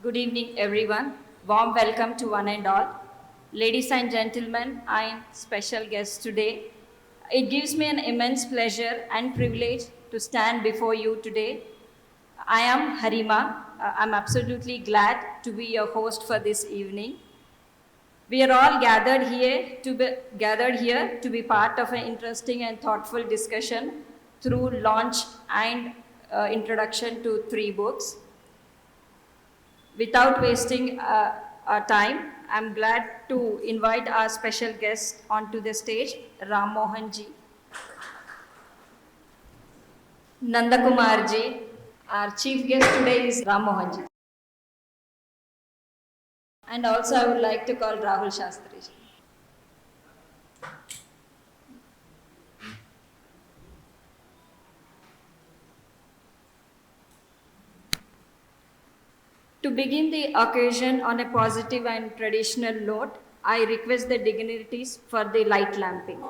Good evening, everyone. Warm welcome to one and all. Ladies and gentlemen, I'm special guest today. It gives me an immense pleasure and privilege to stand before you today. I am Harima. I'm absolutely glad to be your host for this evening. We are all gathered here to be part of an interesting and thoughtful discussion through launch and introduction to three books. Without wasting our time, I'm glad to invite our special guest onto the stage, Ram Mohan ji, Nandakumar ji. Our chief guest today is Ram Mohan ji. And also I would like to call Rahul Shastri ji. To begin the occasion on a positive and traditional note, I request the dignitaries for the light lamping.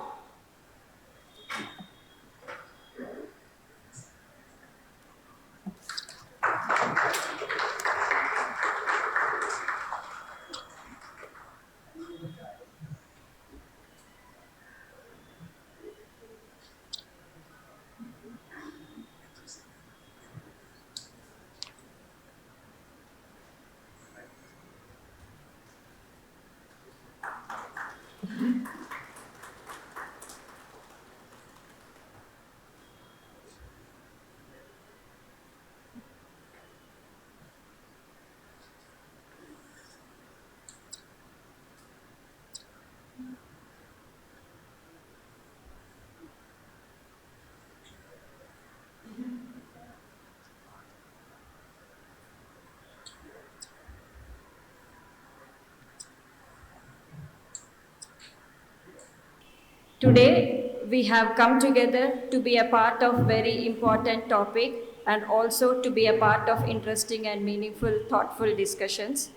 Today, we have come together to be a part of very important topic and also to be a part of interesting and meaningful, thoughtful discussions.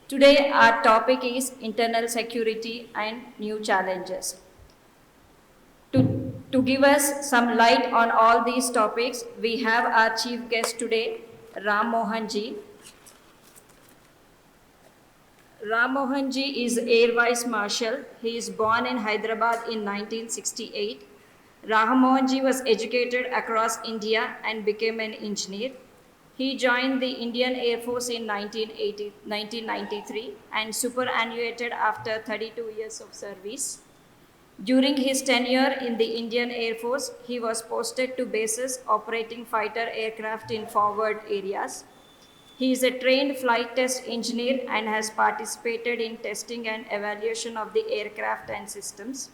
Today, our topic is internal security and new challenges. To give us some light on all these topics, we have our chief guest today, Ram Mohan ji. Ram Mohan ji is Air Vice Marshal. He is born in Hyderabad in 1968. Ram Mohan ji was educated across India and became an engineer. He joined the Indian Air Force in 1993 and superannuated after 32 years of service. During his tenure in the Indian Air Force, he was posted to bases operating fighter aircraft in forward areas. He is a trained flight test engineer and has participated in testing and evaluation of the aircraft and systems.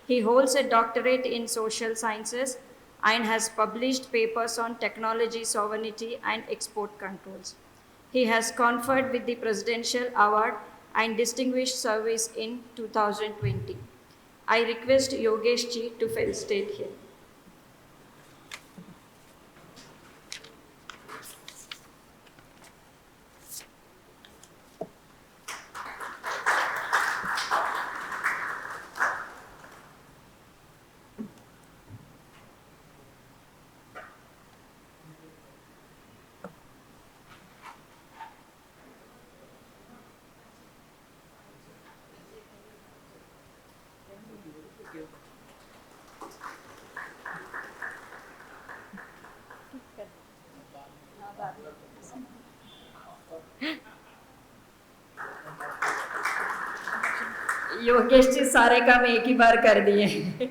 He holds a doctorate in social sciences and has published papers on technology sovereignty and export controls. He has conferred with the Presidential Award and Distinguished Service in 2020. I request Yogesh ji to felicitate him. Yogesh ji सारे काम एक ही बार कर दिए.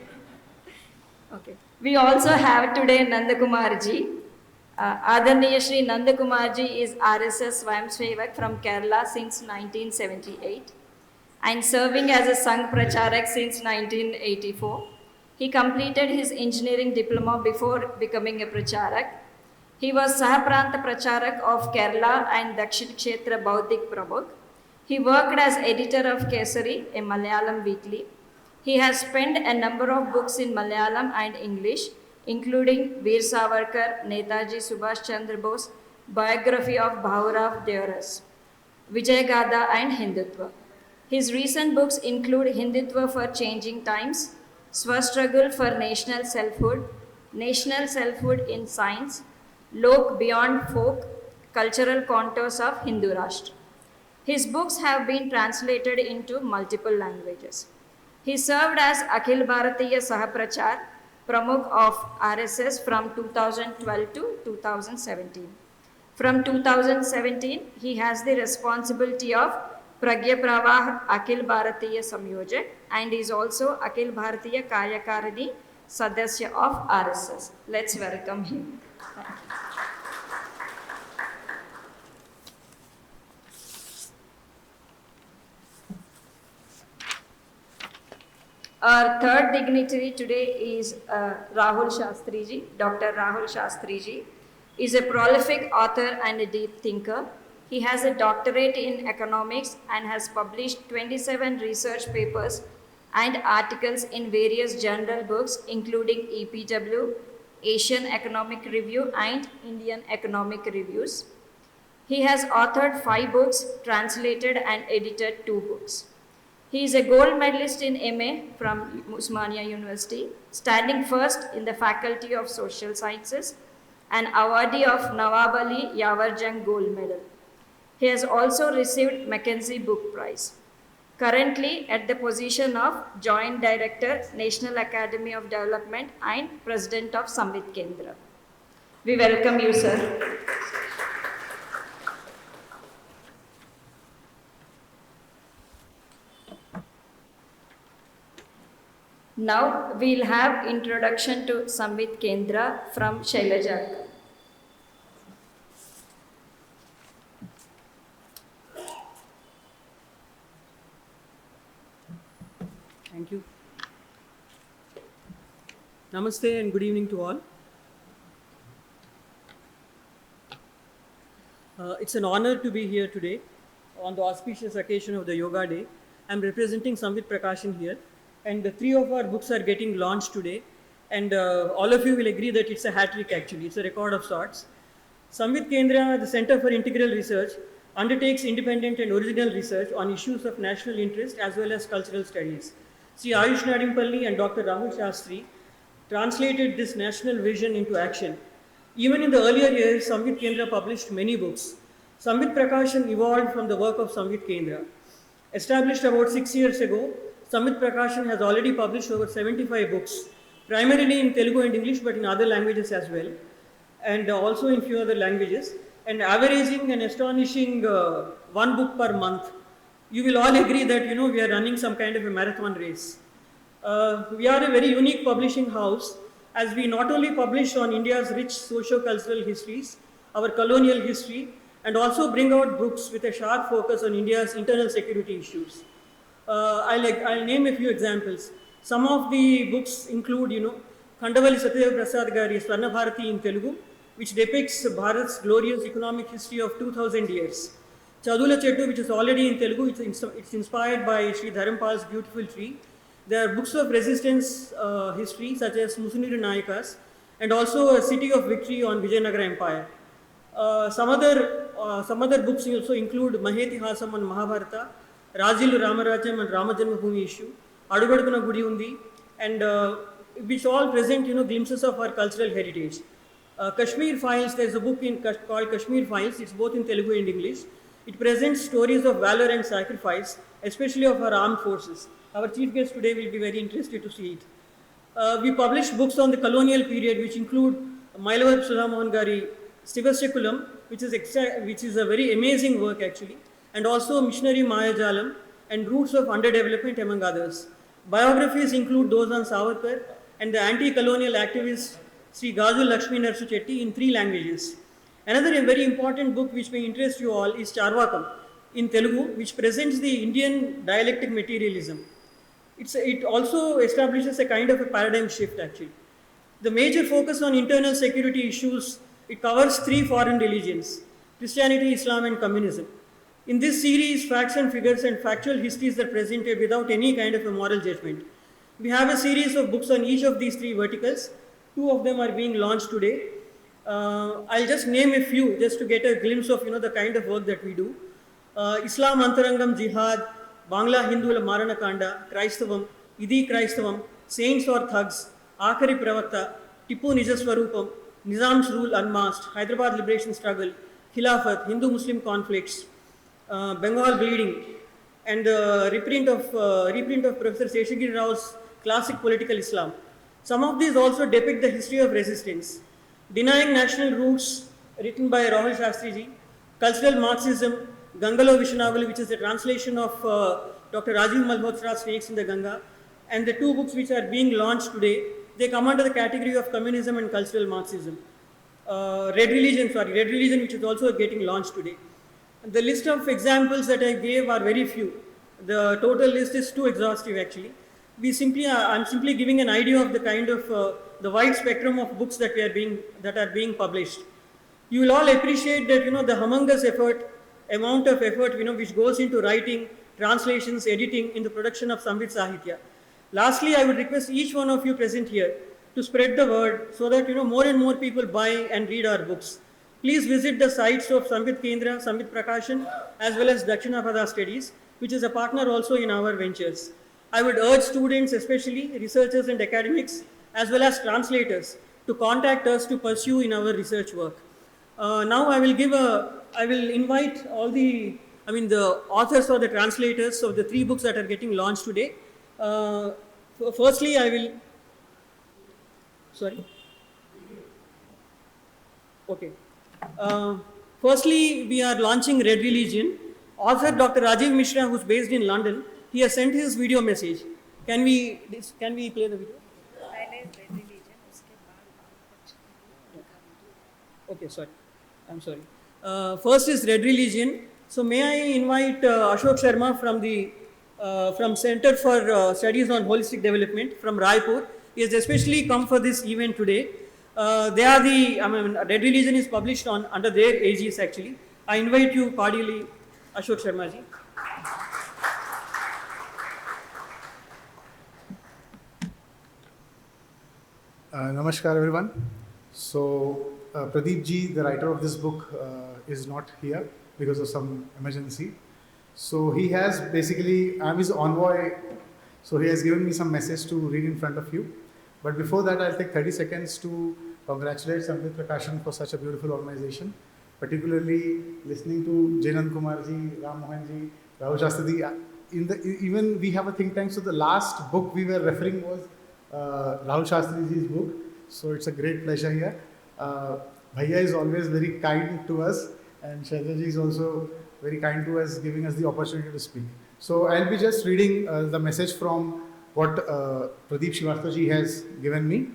Okay. We also have today Nandakumar ji. Adharniya Shri Nandakumar ji is RSS Swayamsevak from Kerala since 1978 and serving as a Sangh Pracharak since 1984. He completed his engineering diploma before becoming a Pracharak. He was Sahapranta Pracharak of Kerala and Dakshin Kshetra Baudik Prabhuk. He worked as editor of Kesari, a Malayalam weekly. He has penned a number of books in Malayalam and English, including Veer Savarkar, Netaji Subhash Chandra Bose, biography of Bhaurav Deoras, Vijay Gada and Hindutva. His recent books include Hindutva for Changing Times, Swastruggle for National Selfhood in Science, Lok Beyond Folk, Cultural Contours of Hindu Rashtra. His books have been translated into multiple languages. He served as Akhil Bharatiya Sahaprachar, Pramukh of RSS from 2012 to 2017. From 2017, he has the responsibility of Pragya Pravah Akhil Bharatiya Samyojak and is also Akhil Bharatiya Karyakarani Sadasya of RSS. Let's welcome him. Thank you. Our third dignitary today is Rahul Shastriji. Dr. Rahul Shastriji is a prolific author and a deep thinker. He has a doctorate in economics and has published 27 research papers and articles in various journal books including EPW, Asian Economic Review and Indian Economic Reviews. He has authored 5 books, translated and edited 2 books. He is a gold medalist in MA from Osmania University, standing first in the Faculty of Social Sciences, and awardee of Nawab Ali Yawarjang Gold Medal. He has also received Mackenzie Book Prize. Currently at the position of Joint Director, National Academy of Development and President of Samvit Kendra. We welcome you, sir. Now we'll have introduction to Samvit Kendra from Shailaja. Thank you. Namaste and good evening to all. It's an honor to be here today on the auspicious occasion of the Yoga Day. I'm representing Samvit Prakashan here, and the 3 of our books are getting launched today, and all of you will agree that it's a hat-trick actually. It's a record of sorts. Samvit Kendra, the Center for Integral Research, undertakes independent and original research on issues of national interest as well as cultural studies. Sri Ayush Nadimpalli and Dr. Rahul Shastri translated this national vision into action. Even in the earlier years, Samvit Kendra published many books. Samvit Prakashan evolved from the work of Samvit Kendra. Established about 6 years ago, Samvit Prakashan has already published over 75 books, primarily in Telugu and English, but in other languages as well, and also in few other languages, and averaging an astonishing 1 book per month. You will all agree that we are running some kind of a marathon race. We are a very unique publishing house, as we not only publish on India's rich socio-cultural histories, our colonial history, and also bring out books with a sharp focus on India's internal security issues. I'll name a few examples. Some of the books include, Khandavali Satyadeva Prasad Gari Swarna Bharati in Telugu, which depicts Bharat's glorious economic history of 2000 years. Chadula Chettu, which is already in Telugu, it's inspired by Sri Dharampal's Beautiful Tree. There are books of resistance history such as Musuniru Nayakas, and also a City of Victory on Vijayanagara Empire. Some other books also include Mahetihasam on Mahabharata, Rajilu Ramarajam and Ramajanmabhoomi issue, Adugadappuna Gudi Undi, and which all present glimpses of our cultural heritage. Kashmir Files, there's a book called Kashmir Files, it's both in Telugu and English. It presents stories of valor and sacrifice, especially of our armed forces. Our chief guest today will be very interested to see it. We publish books on the colonial period, which include Mailavar Sudhamohan Gari Stivasyakulam, which is a very amazing work actually, and also Missionary Mayajalam and Roots of Underdevelopment, among others. Biographies include those on Savarkar and the anti-colonial activist Sri Gaju Lakshmi Narsu Chetty in 3 languages. Another very important book which may interest you all is Charvakam in Telugu, which presents the Indian dialectic materialism. It also establishes a kind of a paradigm shift actually. The major focus on internal security issues, it covers 3 foreign religions, Christianity, Islam and communism. In this series, facts and figures and factual histories are presented without any kind of a moral judgment. We have a series of books on each of these 3 verticals. 2 of them are being launched today. I'll just name a few just to get a glimpse of the kind of work that we do. Islam Antarangam Jihad, Bangla Hindu Marana Kanda, Kraistavam, Idi Kraistavam, Saints or Thugs, Akari Pravakta, Tipu Nijaswarupam, Nizam's Rule Unmasked, Hyderabad Liberation Struggle, Khilafat, Hindu-Muslim conflicts, Bengal bleeding, and the reprint of Professor Seshagiri Rao's classic political Islam. Some of these also depict the history of resistance. Denying National Roots, written by Rahul Shastriji, Cultural Marxism, Gangalo Vishnavali, which is a translation of Dr. Rajiv Malhotra's Snakes in the Ganga, and the two books which are being launched today, they come under the category of communism and cultural Marxism. Red Religion, which is also getting launched today. The list of examples that I gave are very few. The total list is too exhaustive actually. I'm simply giving an idea of the kind of the wide spectrum of books that are being published. You will all appreciate that the humongous amount of effort which goes into writing, translations, editing in the production of Samvit Sahitya. Lastly, I would request each one of you present here to spread the word so that more and more people buy and read our books. Please visit the sites of Samvit Kendra, Samvit Prakashan, as well as Dakshinapada Studies, which is a partner also in our ventures. I would urge students, especially researchers and academics, as well as translators, to contact us to pursue in our research work. Now I will invite all the authors or the translators of the 3 books that are getting launched today. Firstly, firstly, we are launching Red Religion. Author Dr. Rajiv Mishra, who's based in London, he has sent his video message. Can we play the video? Okay, sorry. I'm sorry. First is Red Religion. So may I invite Ashok Sharma from Center for Studies on Holistic Development from Raipur. He has especially come for this event today. Red Religion is published under their aegis actually. I invite you cordially, Ashok Sharma ji. Namaskar everyone. So Pradeep ji, the writer of this book, is not here because of some emergency. So he has basically, I'm his envoy, so he has given me some message to read in front of you. But before that, I'll take 30 seconds to congratulate Samvit Prakashan for such a beautiful organization, particularly listening to J.Nandakumar ji, Mohan ji, Rahul Shastriji. Even we have a think tank, so the last book we were referring was Rahul Shastriji's book. So it's a great pleasure here. Bhaiya is always very kind to us, and Shailaji is also very kind to us, giving us the opportunity to speak. So I'll be just reading the message from what Pradeep Srivastava has given me.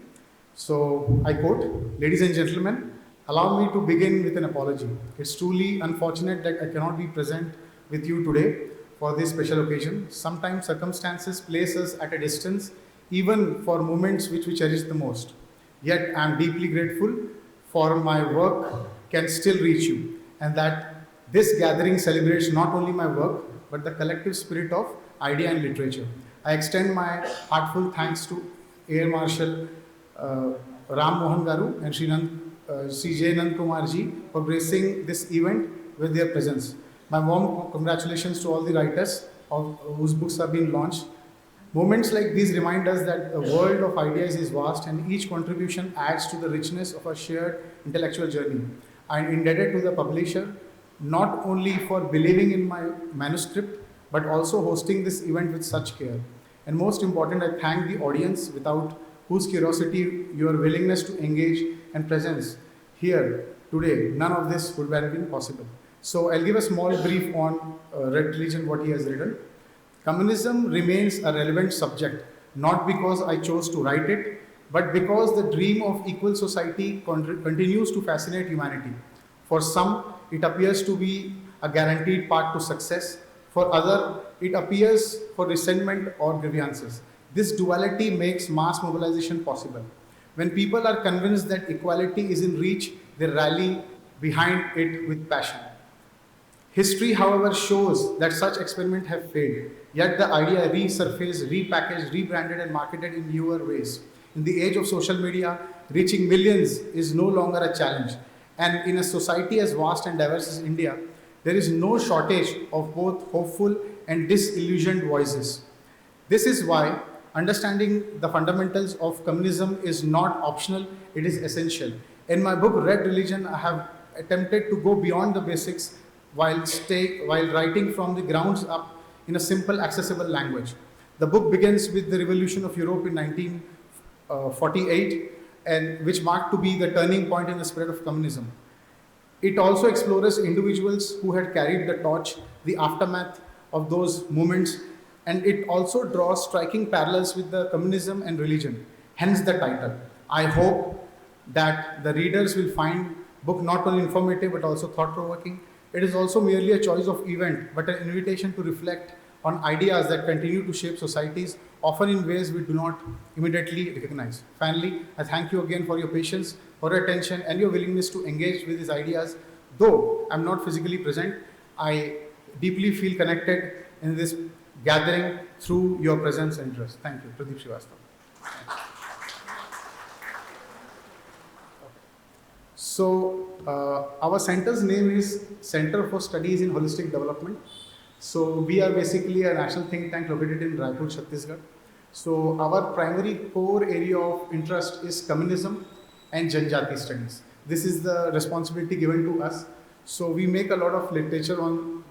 So I quote, "Ladies and gentlemen, allow me to begin with an apology. It's truly unfortunate that I cannot be present with you today for this special occasion. Sometimes circumstances place us at a distance, even for moments which we cherish the most. Yet I am deeply grateful for my work can still reach you, and that this gathering celebrates not only my work, but the collective spirit of idea and literature. I extend my heartfelt thanks to Air Marshal Ram Mohan Garu and Sri J.Nandakumar ji for gracing this event with their presence. My warm congratulations to all the writers whose books have been launched. Moments like these remind us that the world of ideas is vast and each contribution adds to the richness of a shared intellectual journey. I am indebted to the publisher not only for believing in my manuscript, but also hosting this event with such care. And most important, I thank the audience without whose curiosity, your willingness to engage and presence here today, none of this would have been possible." So I'll give a small brief on Red Religion, what he has written. Communism remains a relevant subject, not because I chose to write it, but because the dream of equal society continues to fascinate humanity. For some, it appears to be a guaranteed path to success. For others, it appears for resentment or grievances. This duality makes mass mobilization possible. When people are convinced that equality is in reach, they rally behind it with passion. History, however, shows that such experiments have failed. Yet the idea resurfaced, repackaged, rebranded and marketed in newer ways. In the age of social media, reaching millions is no longer a challenge. And in a society as vast and diverse as India, there is no shortage of both hopeful and disillusioned voices. This is why understanding the fundamentals of communism is not optional, it is essential. In my book, Red Religion, I have attempted to go beyond the basics while writing from the grounds up in a simple, accessible language. The book begins with the revolution of Europe in 1948, and which marked to be the turning point in the spread of communism. It also explores individuals who had carried the torch, the aftermath of those movements, and it also draws striking parallels with the communism and religion. Hence the title. I hope that the readers will find book not only informative but also thought-provoking. It is also merely a choice of event, but an invitation to reflect on ideas that continue to shape societies, often in ways we do not immediately recognize. Finally, I thank you again for your patience, for your attention, and your willingness to engage with these ideas. Though I'm not physically present, I deeply feel connected in this gathering through your presence and interest. Thank you. Pradeep Srivastava. So, our center's name is Center for Studies in Holistic Development. So, we are basically a national think tank located in Raipur, Chhattisgarh. So, our primary core area of interest is communism and Janjati studies. This is the responsibility given to us. So, we make a lot of literature on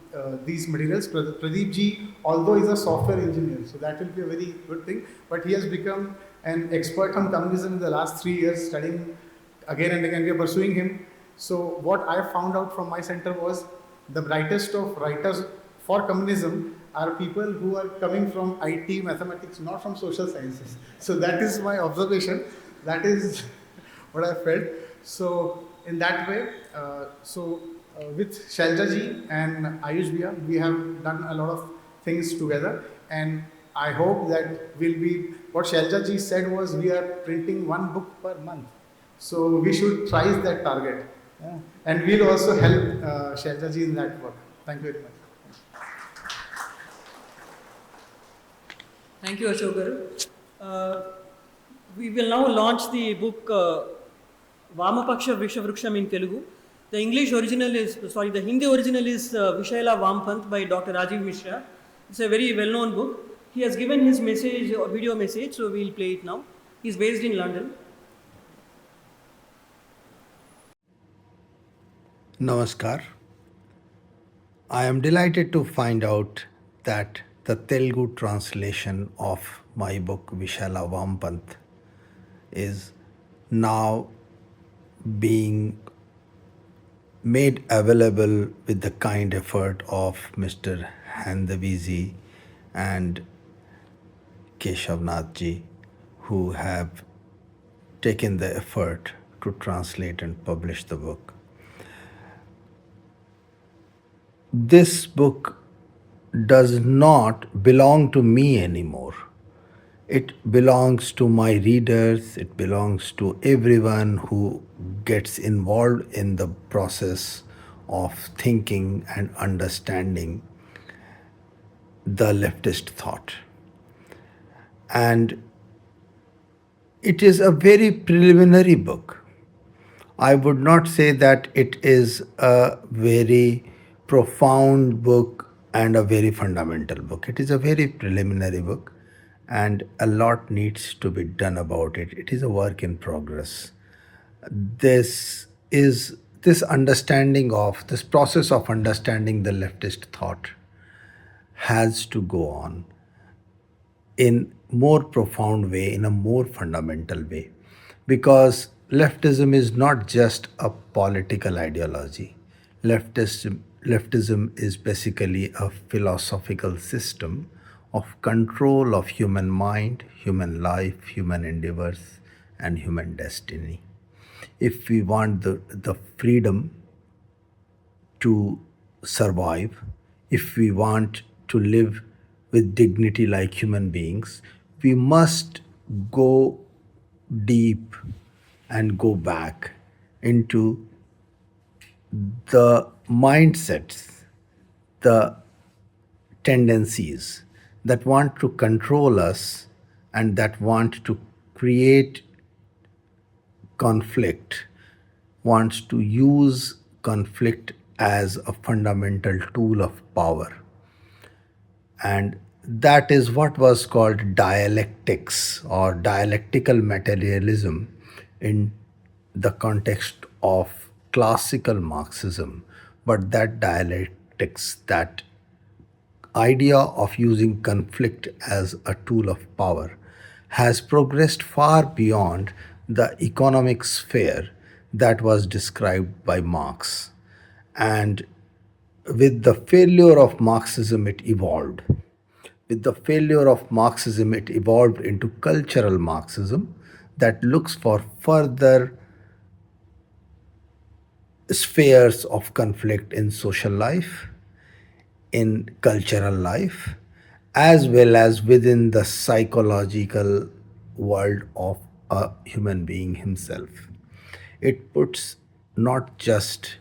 these materials. Pradeep ji, although is a software engineer, so that will be a very good thing, but he has become an expert on communism in the last 3 years, studying again and again. We are pursuing him. So what I found out from my center was the brightest of writers for communism are people who are coming from IT, mathematics, not from social sciences. So that is my observation. That is what I felt. So in that way, with Shailja ji and Ayush Bhaiya, we have done a lot of things together, and I hope that will be what Shailja ji said was we are printing one book per month. So we should try that target. Yeah. And we'll also help Shailja ji in that work. Thank you very much. Thank you, Ashok garu. We will now launch the book Vamapaksha Vishavruksha in Telugu. The Hindi original is Vishaila Vampant by Dr. Rajiv Mishra. It's a very well-known book. He has given his message, or video message, so we'll play it now. He's based in London. Namaskar. I am delighted to find out that the Telugu translation of my book Vishala Vampant is now being made available with the kind effort of Mr. Handavizi and Keshavnathji, who have taken the effort to translate and publish the book. This book does not belong to me anymore. It belongs to my readers, it belongs to everyone who gets involved in the process of thinking and understanding the leftist thought. And it is a very preliminary book. I would not say that it is a very profound book and a very fundamental book. It is a very preliminary book, and a lot needs to be done about it. It is a work in progress. This process of understanding the leftist thought has to go on in more profound way, in a more fundamental way, because leftism is not just a political ideology. Leftism is basically a philosophical system of control of human mind, human life, human endeavors, and human destiny. If we want the freedom to survive, if we want to live with dignity like human beings, we must go deep and go back into the mindsets, the tendencies that want to control us and that want to create conflict, wants to use conflict as a fundamental tool of power. And that is what was called dialectics or dialectical materialism in the context of classical Marxism, but that dialectics, that idea of using conflict as a tool of power, has progressed far beyond the economic sphere that was described by Marx. And with the failure of Marxism, it evolved. With the failure of Marxism, it evolved into cultural Marxism that looks for further spheres of conflict in social life, in cultural life, as well as within the psychological world of a human being himself. It puts not just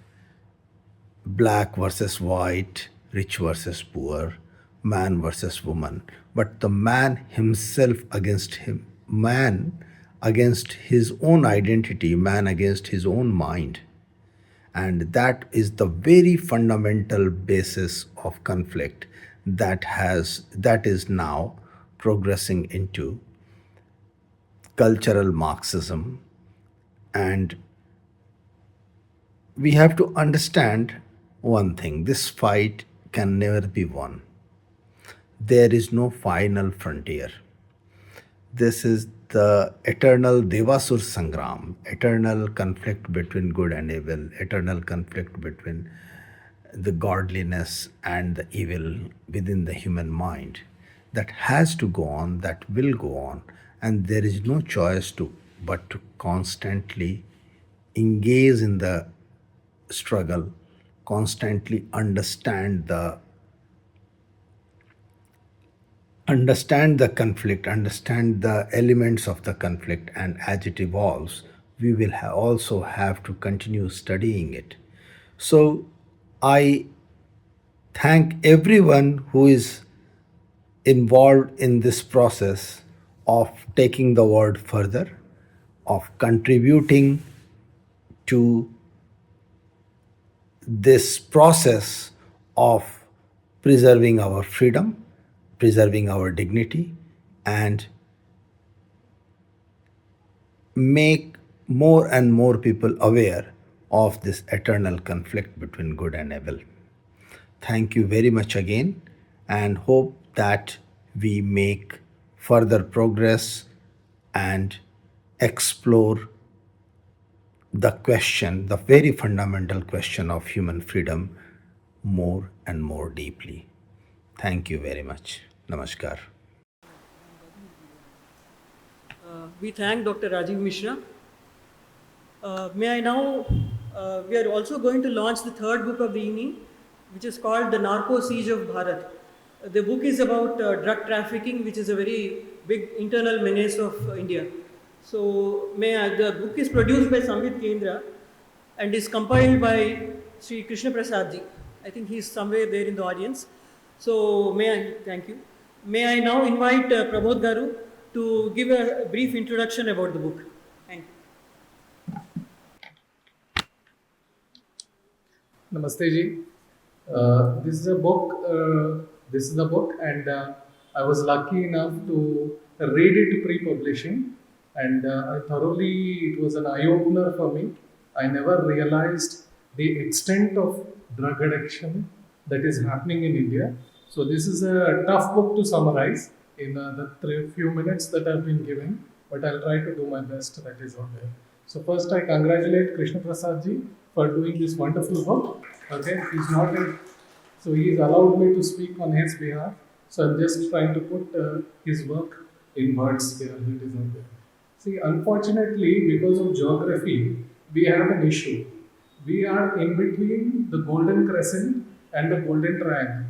black versus white, rich versus poor, man versus woman, but the man himself against him, man against his own identity, man against his own mind. And that is the very fundamental basis of conflict that is now progressing into cultural Marxism. And we have to understand one thing: this fight can never be won. There is no final frontier. This is the eternal Devasur Sangram, eternal conflict between good and evil, eternal conflict between the godliness and the evil within the human mind, that has to go on, that will go on, and there is no choice to but to constantly engage in the struggle, constantly understand the conflict, understand the elements of the conflict, and as it evolves, we will also have to continue studying it. So, I thank everyone who is involved in this process of taking the word further, of contributing to this process of preserving our freedom, preserving our dignity, and make more and more people aware of this eternal conflict between good and evil. Thank you very much again, and hope that we make further progress and explore the question, the very fundamental question of human freedom more and more deeply. Thank you very much. Namaskar. We thank Dr. Rajiv Mishra. May I now, we are also going to launch the third book of the evening, which is called The Narco Siege of Bharat. The book is about drug trafficking, which is a very big internal menace of India. So, the book is produced by Samvit Kendra and is compiled by Sri Krishna Prasad ji. I think he is somewhere there in the audience. So, thank you. May I now invite Pramod Garu to give a brief introduction about the book. Thank you. Namaste ji. This is a book. This is the book, and I was lucky enough to read it pre-publishing, and I thoroughly. It was an eye-opener for me. I never realized the extent of drug addiction that is happening in India. So this is a tough book to summarize in the few minutes that I've been given, but I'll try to do my best. That is all there. So first, I congratulate Krishna Prasad ji for doing this wonderful book. Okay, he's not in, so he's allowed me to speak on his behalf. So I'm just trying to put his work in words here. It is not there. See, unfortunately, because of geography, we have an issue. We are in between the Golden Crescent and the Golden Triangle.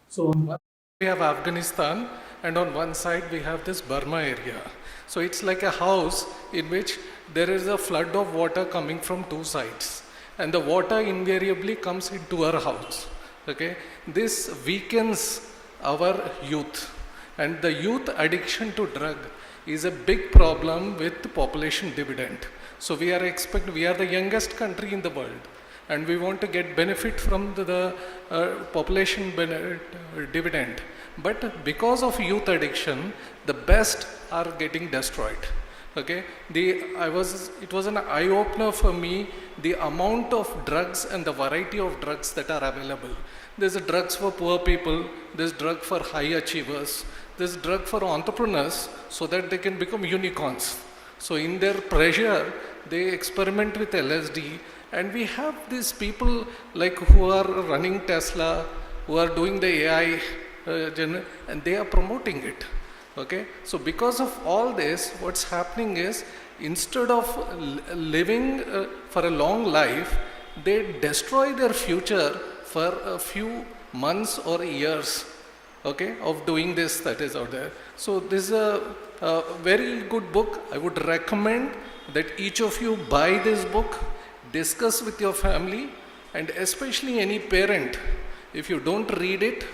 So on one side we have Afghanistan, and on one side we have this Burma area. So it's like a house in which there is a flood of water coming from two sides, and the water invariably comes into our house. Okay, this weakens our youth, and the youth addiction to drug is a big problem with population dividend. So we are the youngest country in the world, and we want to get benefit from the population dividend. But because of youth addiction, the best are getting destroyed. Okay, it was an eye opener for me, the amount of drugs and the variety of drugs that are available. There's a drugs for poor people, there's drug for high achievers, there's drug for entrepreneurs so that they can become unicorns. So in their pressure, they experiment with LSD, and we have these people like who are running Tesla, who are doing the AI, and they are promoting it. Okay, so because of all this, what's happening is instead of living for a long life, they destroy their future for a few months or years, okay, of doing this that is out there. So this is a very good book. I would recommend that each of you buy this book, discuss with your family, and especially any parent. If you don't read it,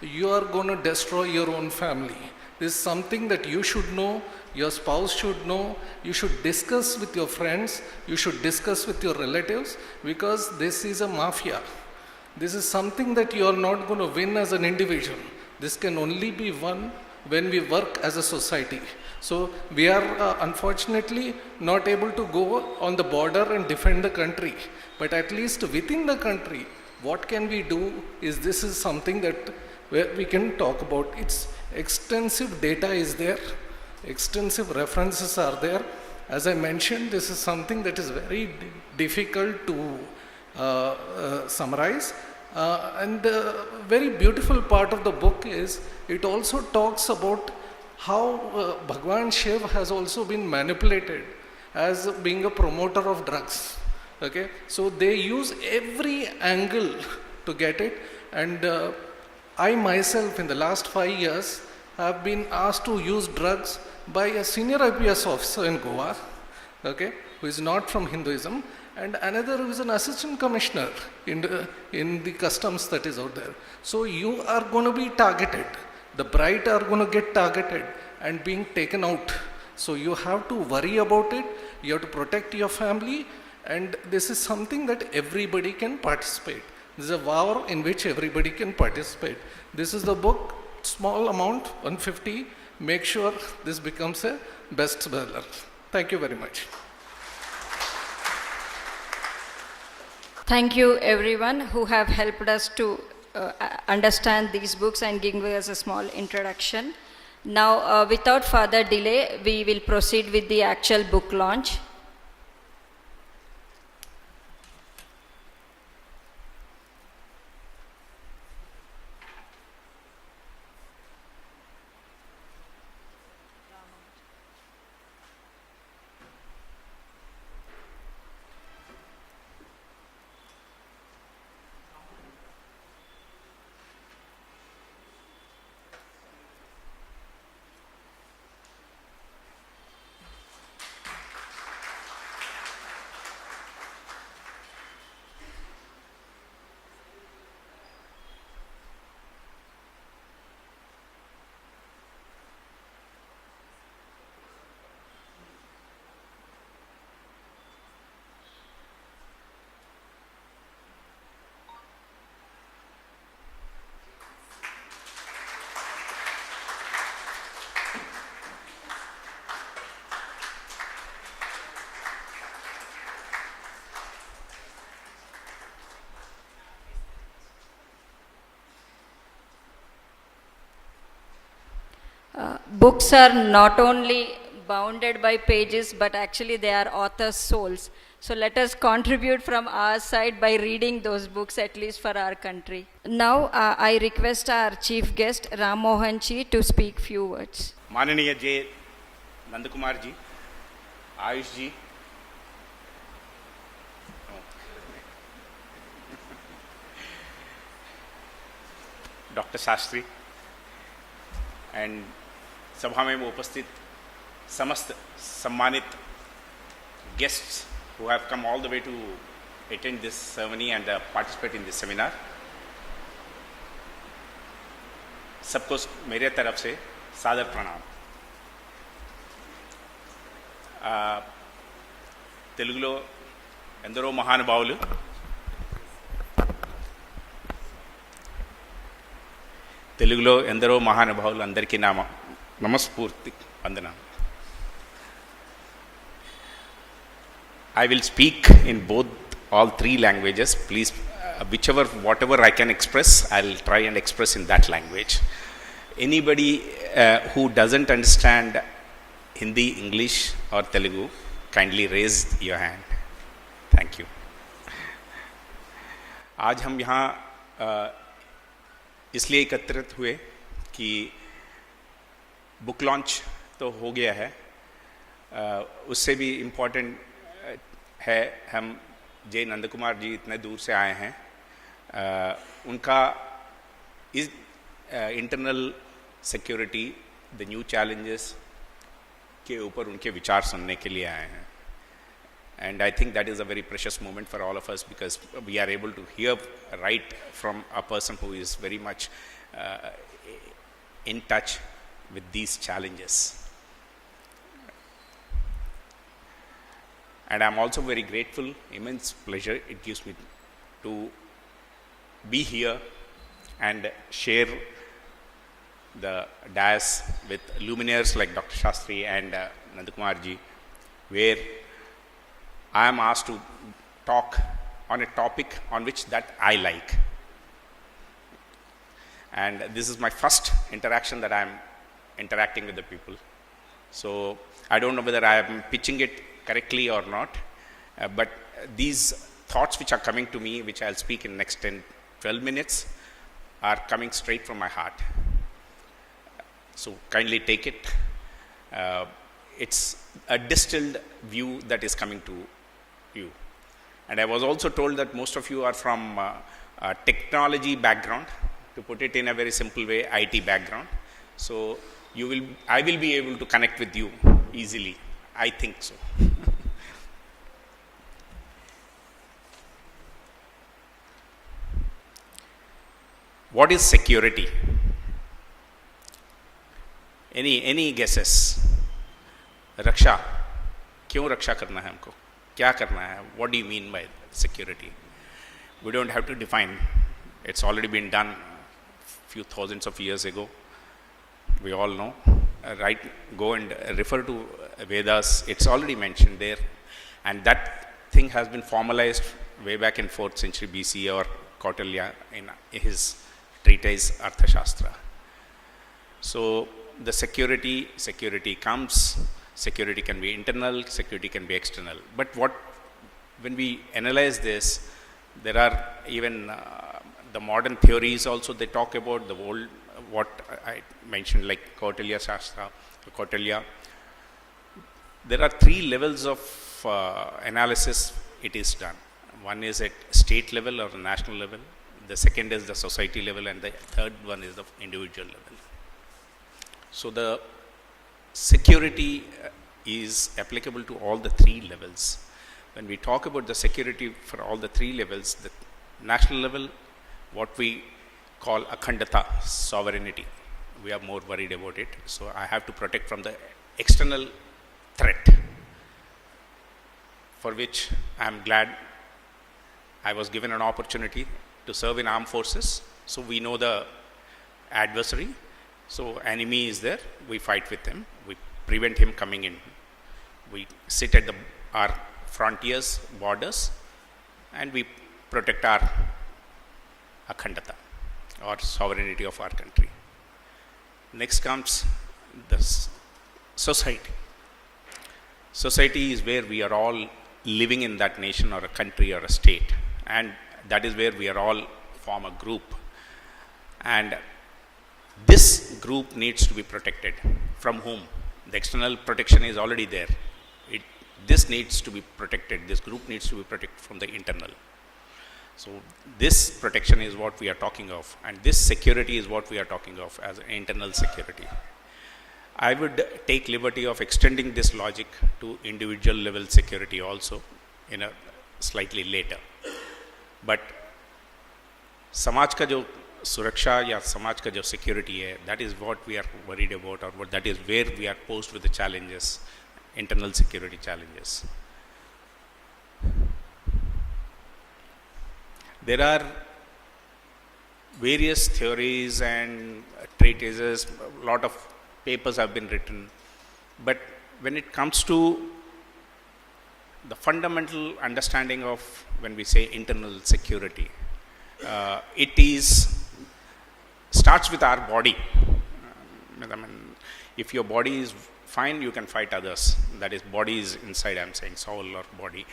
you are going to destroy your own family. This is something that you should know, your spouse should know, you should discuss with your friends, you should discuss with your relatives, because this is a mafia. This is something that you are not going to win as an individual. This can only be won when we work as a society. So we are unfortunately not able to go on the border and defend the country. But at least within the country, what can we do is this is something that where we can talk about. It's extensive data is there, extensive references are there. As I mentioned, this is something that is very difficult to summarize. And the very beautiful part of the book is it also talks about how Bhagwan Shiv has also been manipulated as being a promoter of drugs. Okay, so they use every angle to get it, and I myself in the last 5 years have been asked to use drugs by a senior IPS officer in Goa, okay, who is not from Hinduism, and another who is an assistant commissioner in the customs that is out there. So you are going to be targeted. The bright are going to get targeted and being taken out. So you have to worry about it. You have to protect your family, and this is something that everybody can participate. This is a war in which everybody can participate. This is the book, small amount, 150. Make sure this becomes a bestseller. Thank you very much. Thank you everyone who have helped us to understand these books and giving us a small introduction. Now, without further delay, we will proceed with the actual book launch. Books are not only bounded by pages, but actually they are authors' souls. So let us contribute from our side by reading those books, at least for our country. Now I request our chief guest, Ram Mohan ji, to speak few words. माननीय J.Nandakumar ji, Ayush ji, doctor Shastri, and सभा में उपस्थित समस्त सम्मानित guests who have come all the way to attend this ceremony and participate in this seminar. सबको मेरे तरफ से सादर प्रणाम. తెలుగులో ఎందరో మహానుభావులు అందరికీ నమస్ఫూర్తి వందనం. I will speak in all three languages. Please, whatever I can express, I'll try and express in that language. Anybody who doesn't understand Hindi, English or Telugu, kindly raise your hand. Thank you. आज हम यहाँ इसलिए एकत्रित हुए कि book launch तो हो गया है, उससे भी इम्पोर्टेंट है हम जे नंदकुमार जी इतने दूर से आए हैं, उनका इस internal security the new challenges के ऊपर उनके विचार सुनने के लिए आए हैं. And I think that is a very precious moment for all of us, because we are able to hear right from a person who is very much in touch with these challenges. And I'm also very grateful, immense pleasure it gives me to be here and share the dais with luminaires like Dr. Shastri and Nandakumar ji, where I am asked to talk on a topic on which that I like. And this is my first interaction that I am interacting with the people. So I don't know whether I am pitching it correctly or not, but these thoughts which are coming to me, which I'll speak in next 12 minutes, are coming straight from my heart. So kindly take it. It's a distilled view that is coming to you. And I was also told that most of you are from a technology background, to put it in a very simple way, IT background. So I will be able to connect with you easily. I think so. What is security? Any guesses? रक्षा, क्यों रक्षा करना है हमको, क्या करना है? What do you mean by security? We don't have to define. It's already been done a few thousands of years ago. We all know. Right? Go and refer to Vedas. It's already mentioned there. And that thing has been formalized way back in 4th century BC or Kautilya in his treatise Arthashastra. So the security comes. Security can be internal, security can be external. But when we analyze this, there are even the modern theories also, they talk about the old, what I mentioned, like Kautilya Shastra, Kautilya. There are 3 levels of analysis it is done. One is at state level or national level, the second is the society level, and the third one is the individual level. So the security is applicable to all the 3 levels. When we talk about the security for all the 3 levels, the national level, what we call akhandata, sovereignty, we are more worried about it. So I have to protect from the external threat, for which I am glad I was given an opportunity to serve in armed forces. So we know the adversary. So enemy is there, we fight with him, we prevent him coming in. We sit at our frontiers, borders, and we protect our akhandata, or sovereignty of our country. Next comes the society. Society is where we are all living in that nation or a country or a state, and that is where we are all form a group. And this group needs to be protected. From whom? The external protection is already there. This needs to be protected. This group needs to be protected from the internal. So this protection is what we are talking of, and this security is what we are talking of as internal security. I would take liberty of extending this logic to individual level security also in a slightly later. But समाज का जो सुरक्षा या समाज का जो security है, that is what we are worried about, or that is where we are posed with the challenges, internal security challenges. There are various theories and treatises, a lot of papers have been written, but when it comes to the fundamental understanding of when we say internal security. It starts with our body. I mean, if your body is fine, you can fight others. That is, body is inside, I'm saying, soul or body.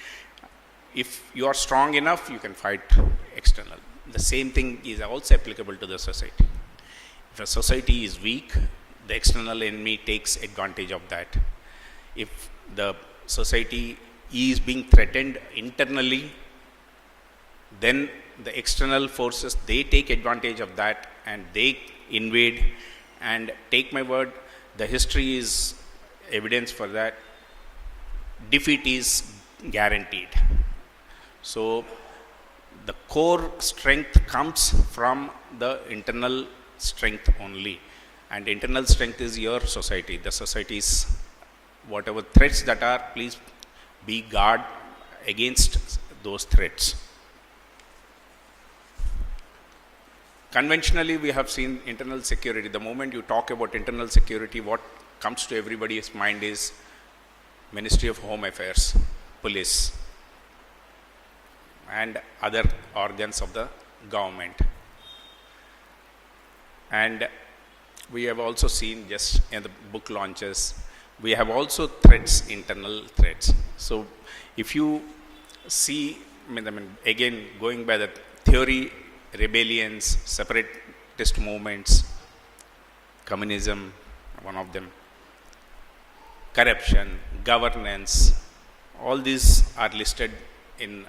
If you are strong enough, you can fight external. The same thing is also applicable to the society. If a society is weak, the external enemy takes advantage of that. If the society is being threatened internally, then the external forces, they take advantage of that and they invade. And take my word, the history is evidence for that. Defeat is guaranteed. So the core strength comes from the internal strength only. And internal strength is your society. The society's whatever threats that are, please be guard against those threats. Conventionally, we have seen internal security. The moment you talk about internal security, what comes to everybody's mind is Ministry of Home Affairs, police, and other organs of the government. And we have also seen, just in the book launches, we have also threats, internal threats. So if you see, again, going by the theory, rebellions, separatist movements, communism, one of them, corruption, governance, all these are listed in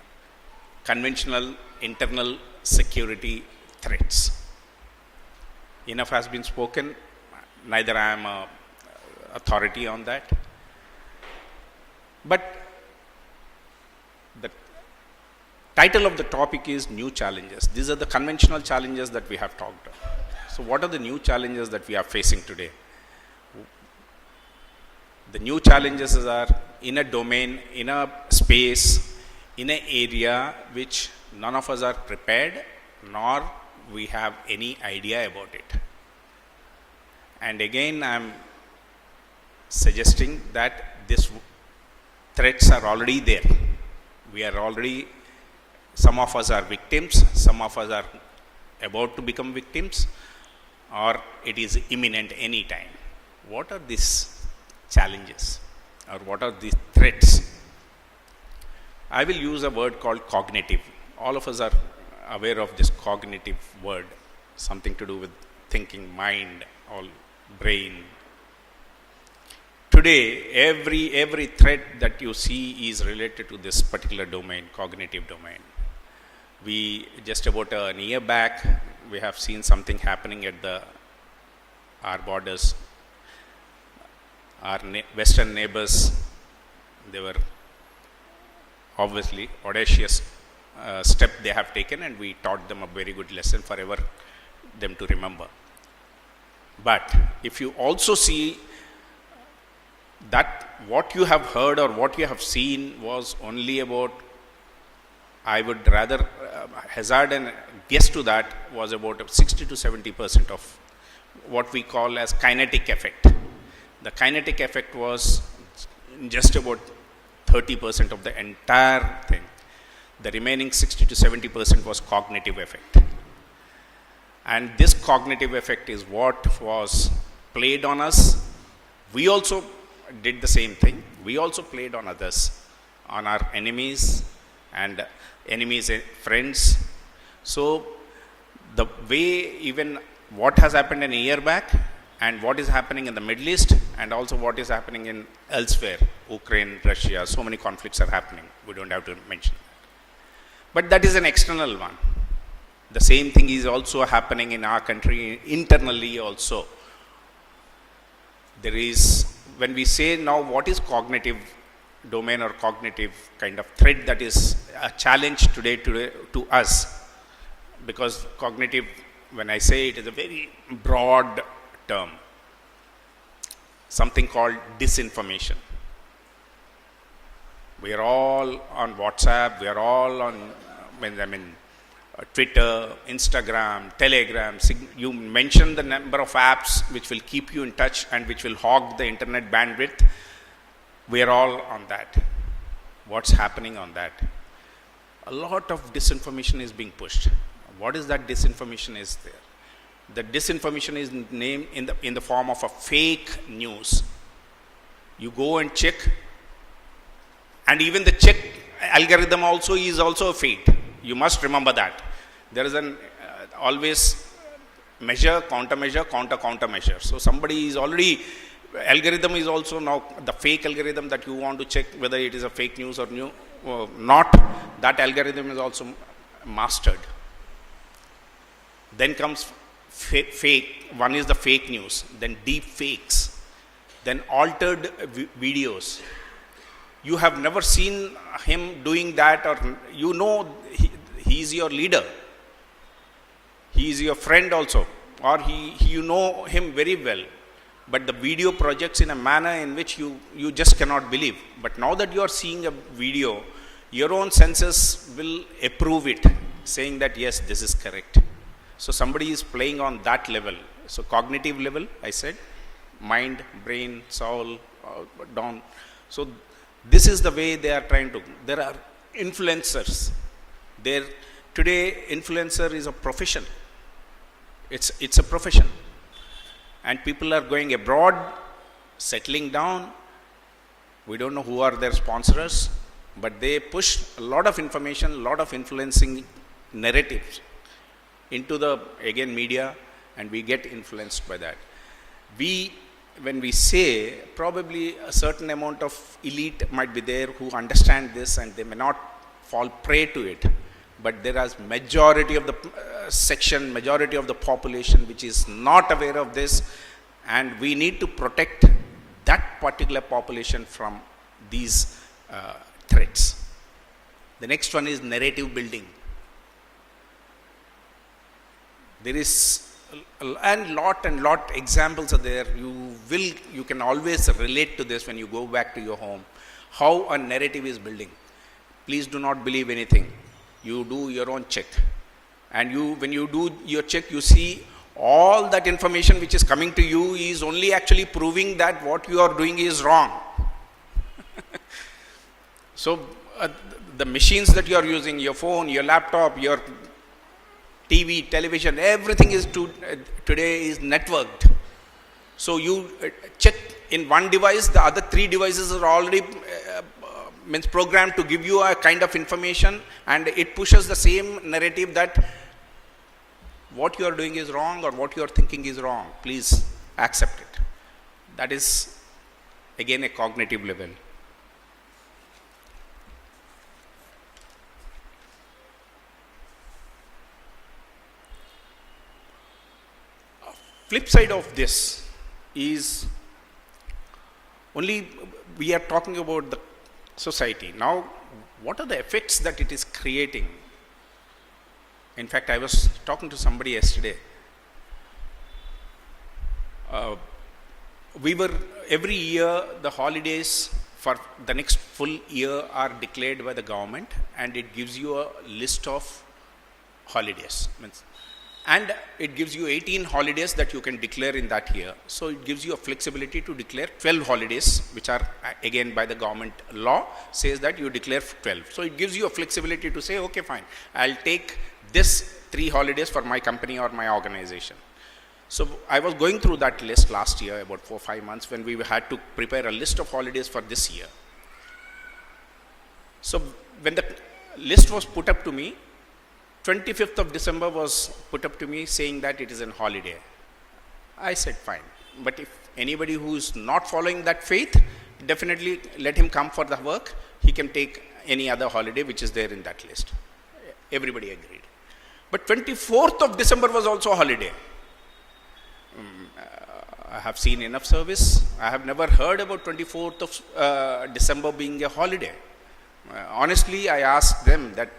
conventional internal security threats. Enough has been spoken. Neither I am an authority on that. But the title of the topic is New Challenges. These are the conventional challenges that we have talked about. So what are the new challenges that we are facing today? The new challenges are in a domain, in a space, in an area which none of us are prepared, nor we have any idea about it. And again, I am suggesting that these threats are already there. We are already, some of us are victims, some of us are about to become victims, or it is imminent any time. What are these challenges, or what are these threats? I will use a word called cognitive. All of us are aware of this cognitive word, something to do with thinking, mind, all brain. Today, every threat that you see is related to this particular domain, cognitive domain. We just about a year back, we have seen something happening at our borders. Our western neighbors, they were obviously audacious step they have taken, and we taught them a very good lesson forever them to remember. But if you also see that what you have heard or what you have seen was only about, I would rather hazard and guess to that, was about 60 to 70% of what we call as kinetic effect. The kinetic effect was just about 30% of the entire thing. The remaining 60 to 70% was cognitive effect. And this cognitive effect is what was played on us. We also did the same thing. We also played on others, on our enemies and enemies' friends. So the way, even what has happened a year back and what is happening in the Middle East and also what is happening in elsewhere, Ukraine, Russia, so many conflicts are happening. We don't have to mention that. But that is an external one. The same thing is also happening in our country internally also. There is, when we say now what is cognitive domain or cognitive kind of threat that is a challenge today to us, because cognitive, when I say it, is a very broad term, something called disinformation. We are all on WhatsApp, we are all on Twitter, Instagram, Telegram. You mention the number of apps which will keep you in touch and which will hog the internet bandwidth. We are all on that. what's happening on that. A lot of disinformation is being pushed. What is that disinformation is there? The disinformation is named in the form of a fake news. You go and check, and even the check algorithm also is also a fake. You must remember that. There is an always measure, counter measure. So somebody is already, algorithm is also now the fake algorithm that you want to check whether it is a fake news or not. That algorithm is also mastered. Then comes fake. One is the fake news, then deep fakes, then altered videos. You have never seen him doing that, or he is your leader. He is your friend also, or you know him very well. But the video projects in a manner in which you just cannot believe. But now that you are seeing a video, your own senses will approve it, saying that yes, this is correct. So somebody is playing on that level. So cognitive level, I said, mind, brain, soul, down. So this is the way they are trying to. There are influencers. Today, influencer is a profession. It's a profession. And people are going abroad, settling down. We don't know who are their sponsors, but they push a lot of information, a lot of influencing narratives into the, again, media, and we get influenced by that. When we say, probably a certain amount of elite might be there who understand this and they may not fall prey to it, but there is majority of the majority of the population which is not aware of this, and we need to protect that particular population from these threats. The next one is narrative building. There is lot examples are there. You can always relate to this when you go back to your home, how a narrative is building. Please do not believe anything. You do your own check, and when you do your check, you see all that information which is coming to you is only actually proving that what you are doing is wrong. So the machines that you are using, your phone, your laptop, your TV, television, everything is today is networked. So you check in one device, the other 3 devices are already programmed to give you a kind of information, and it pushes the same narrative that what you are doing is wrong or what you are thinking is wrong. Please accept it. That is again a cognitive level. Flip side of this is only we are talking about the society. Now, what are the effects that it is creating? In fact, I was talking to somebody yesterday. Every year, the holidays for the next full year are declared by the government, and it gives you a list of holidays. And it gives you 18 holidays that you can declare in that year. So it gives you a flexibility to declare 12 holidays, which are again by the government law says that you declare 12. So it gives you a flexibility to say, okay, fine, I'll take this 3 holidays for my company or my organization. So I was going through that list last year, about 4 or 5 months, when we had to prepare a list of holidays for this year. So when the list was put up to me, 25th of December was put up to me saying that it is a holiday. I said, fine. But if anybody who is not following that faith, definitely let him come for the work. He can take any other holiday which is there in that list. Everybody agreed. But 24th of December was also a holiday. I have seen enough service. I have never heard about 24th of December being a holiday. Honestly, I asked them that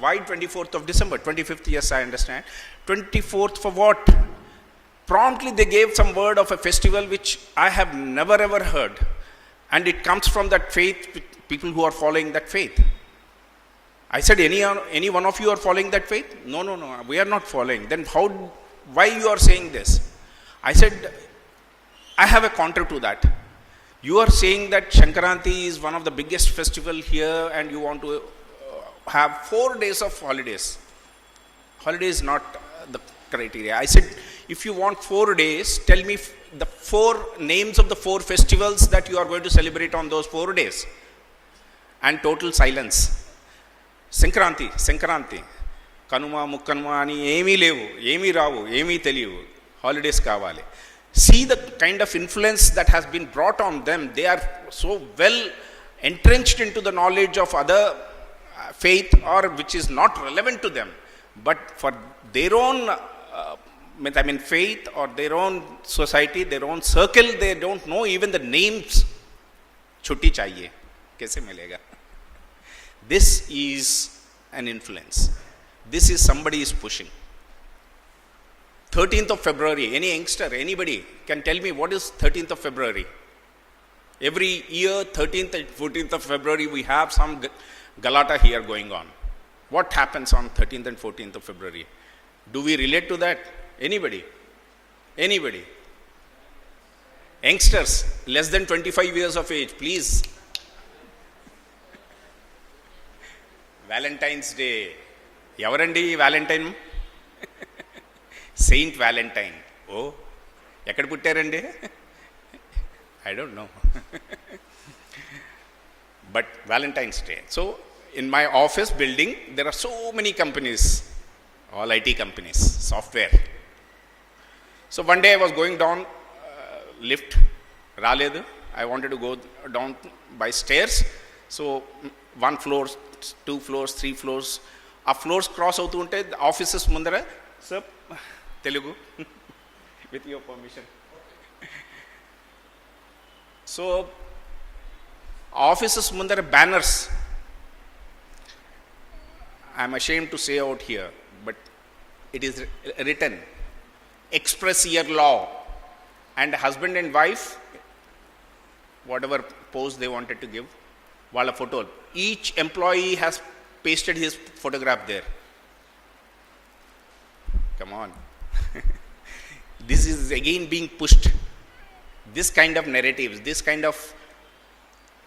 why 24th of December? 25th, yes, I understand. 24th for what? Promptly they gave some word of a festival which I have never ever heard. And it comes from that faith, people who are following that faith. I said, any one of you are following that faith? No, we are not following. Then why you are saying this? I said, I have a counter to that. You are saying that Shankaranti is one of the biggest festival here and you want to have 4 days of holidays. Holiday is not the criteria. I said, if you want 4 days, tell me the 4 names of the 4 festivals that you are going to celebrate on those 4 days. And total silence. Sankranti, Kanuma, Mukkanuma ani emi levu, emi ravu, emi telivu. Holidays kavali. See the kind of influence that has been brought on them. They are so well entrenched into the knowledge of other faith or which is not relevant to them. But for their own faith or their own society, their own circle, they don't know even the names. Chutti chahiye. Kaise milega? This is an influence. This is somebody is pushing. 13th of February, any youngster, anybody can tell me what is 13th of February? Every year, 13th and 14th of February, we have some galata here going on. What happens on 13th and 14th of February? Do we relate to that? Anybody? Anybody? Youngsters, less than 25 years of age, please. Valentine's Day. Yavarandi Valentine? Saint Valentine. Oh, ekkada puttarandi? I don't know. But Valentine's Day. So, in my office building, there are so many companies, all IT companies, software. So, one day I was going down lift, raledu. I wanted to go down by stairs. So, 1 floor, 2 floors, 3 floors. A floors cross outu unte offices mundara. Sir, Telugu, with your permission. So, offices mundara banners. I am ashamed to say out here, but it is written, express your law, and husband and wife, whatever pose they wanted to give, wala photo. Each employee has pasted his photograph there. Come on. This is again being pushed. This kind of narratives, this kind of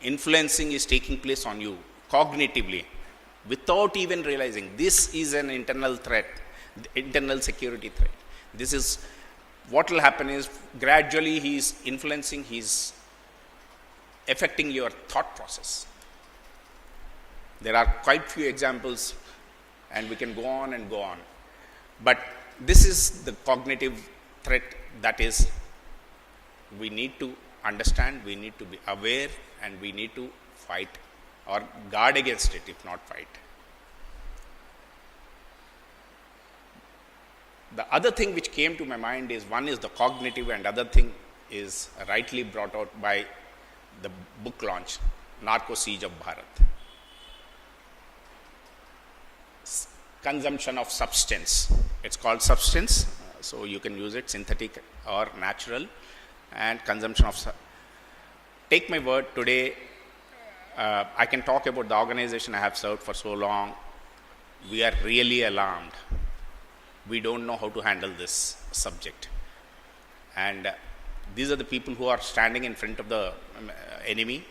influencing is taking place on you cognitively without even realizing. This is an internal threat, internal security threat. This is what will happen is gradually he is influencing, he is affecting your thought process. There are quite few examples and we can go on and go on. But this is the cognitive threat that is, we need to understand, we need to be aware, and we need to fight or guard against it, if not fight. The other thing which came to my mind is, one is the cognitive and other thing is rightly brought out by the book launch, Narco Siege of Bharat. Consumption of substance. It's called substance, so you can use it synthetic or natural, and consumption of. Take my word, today I can talk about the organization I have served for so long. We are really alarmed. We don't know how to handle this subject. And these are the people who are standing in front of the enemy.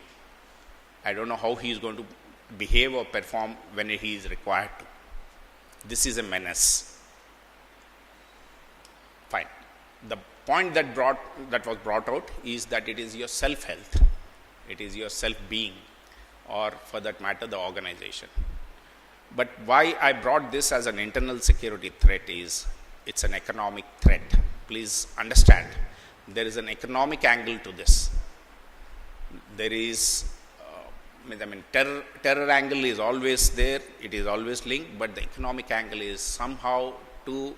I don't know how he is going to behave or perform when he is required to. This is a menace. Fine. The point that was brought out is that it is your self-health, it is your self-being, or for that matter, the organization. But why I brought this as an internal security threat is, it's an economic threat. Please understand, there is an economic angle to this. There is terror angle is always there, it is always linked, but the economic angle is somehow to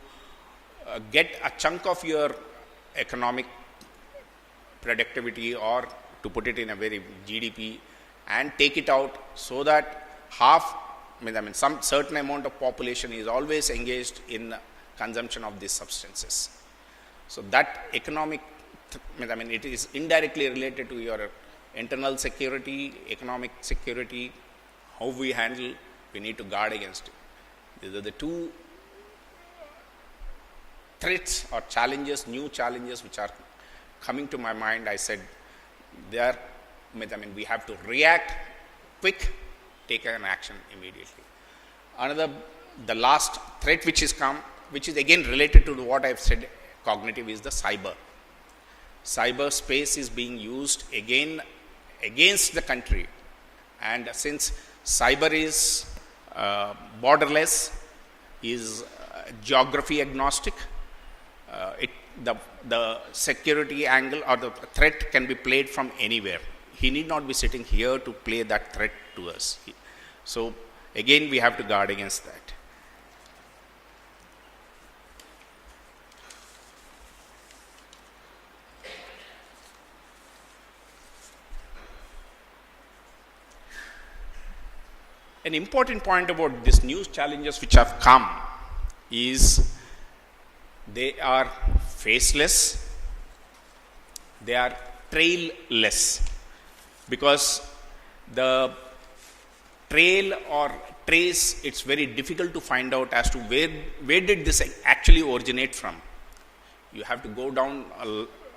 get a chunk of your economic productivity, or to put it in a very GDP, and take it out so that some certain amount of population is always engaged in consumption of these substances. So that economic, it is indirectly related to your internal security, economic security, how we handle, we need to guard against it. These are the two threats or challenges, new challenges which are coming to my mind. I said they are we have to react quick, take an action immediately. The last threat which is come, which is again related to what I've said, cognitive, is the cyber. Cyberspace is being used again against the country, and since cyber is borderless, is geography agnostic, the security angle or the threat can be played from anywhere. He need not be sitting here to play that threat to us. So again, we have to guard against that. An important point about these new challenges which have come is they are faceless, they are trailless, because the trail or trace, it's very difficult to find out as to where did this actually originate from. You have to go down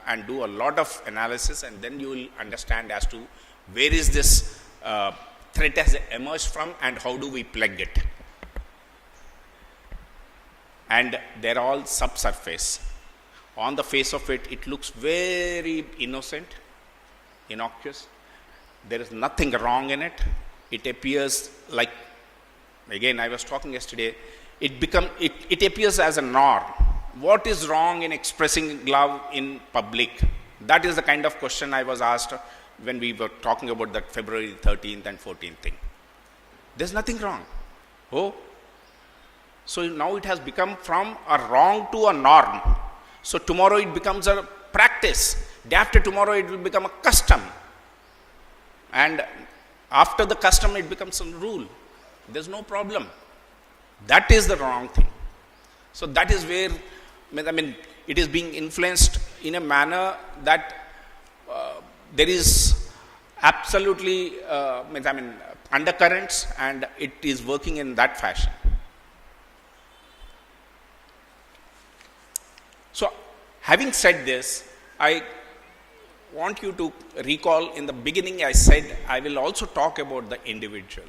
and do a lot of analysis, and then you will understand as to where is this threat has emerged from and how do we plug it. And they're all subsurface. On the face of it, it looks very innocent, innocuous. There is nothing wrong in it. It appears like, again, I was talking yesterday, it appears as a norm. What is wrong in expressing love in public? That is the kind of question I was asked when we were talking about that February 13th and 14th thing. There's nothing wrong. Oh, so now it has become from a wrong to a norm. So tomorrow it becomes a practice. Day after tomorrow it will become a custom. And after the custom it becomes a rule. There's no problem. That is the wrong thing. So that is where, it is being influenced in a manner that there is absolutely undercurrents, and it is working in that fashion. So having said this, I want you to recall in the beginning I said I will also talk about the individual.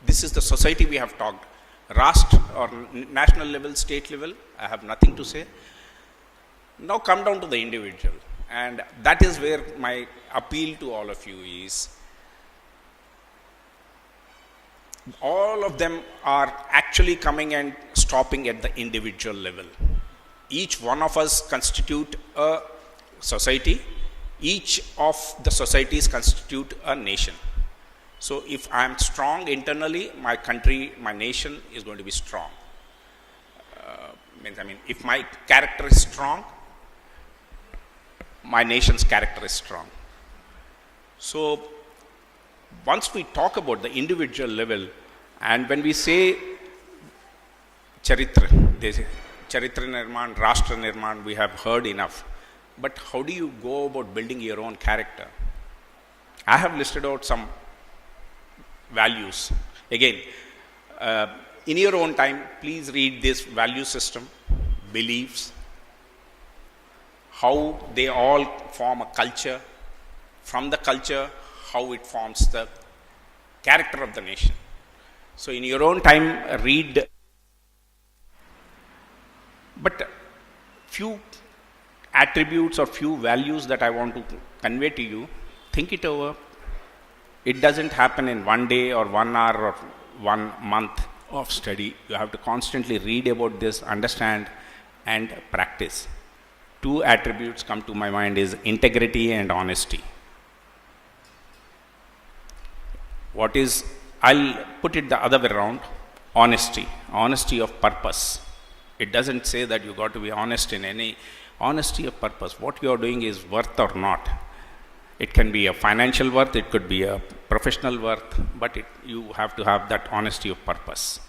This is the society we have talked. Rashtra or national level, state level, I have nothing to say. Now come down to the individual. And that is where my appeal to all of you is. All of them are actually coming and stopping at the individual level. Each one of us constitute a society. Each of the societies constitute a nation. So if I am strong internally, my country, my nation is going to be strong. If my character is strong, my nation's character is strong. So once we talk about the individual level, and when we say Charitra, they say Charitra Nirman, Rashtra Nirman, we have heard enough. But how do you go about building your own character? I have listed out some values. Again, in your own time, please read this value system, beliefs, how they all form a culture. From the culture, how it forms the character of the nation. So in your own time, read. But few attributes or few values that I want to convey to you, think it over. It doesn't happen in one day or 1 hour or 1 month of study. You have to constantly read about this, understand, and practice. 2 attributes come to my mind is integrity and honesty. I'll put it the other way around, honesty of purpose. It doesn't say that you got to be honest in any, honesty of purpose. What you are doing is worth or not. It can be a financial worth, it could be a professional worth, but you have to have that honesty of purpose.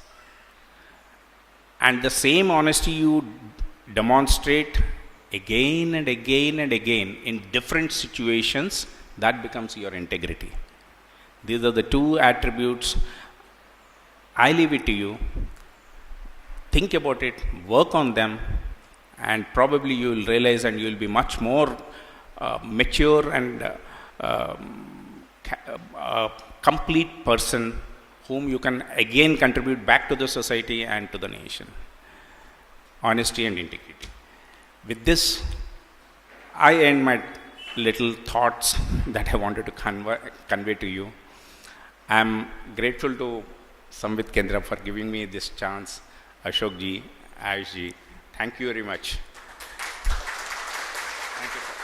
And the same honesty you demonstrate again and again and again in different situations, that becomes your integrity. These are the 2 attributes. I leave it to you. Think about it, work on them, and probably you will realize and you will be much more mature and a complete person whom you can again contribute back to the society and to the nation. Honesty and integrity. With this, I end my little thoughts that I wanted to convey to you. I am grateful to Samvit Kendra for giving me this chance. Ashok ji, Ayush ji, thank you very much. Thank you, sir.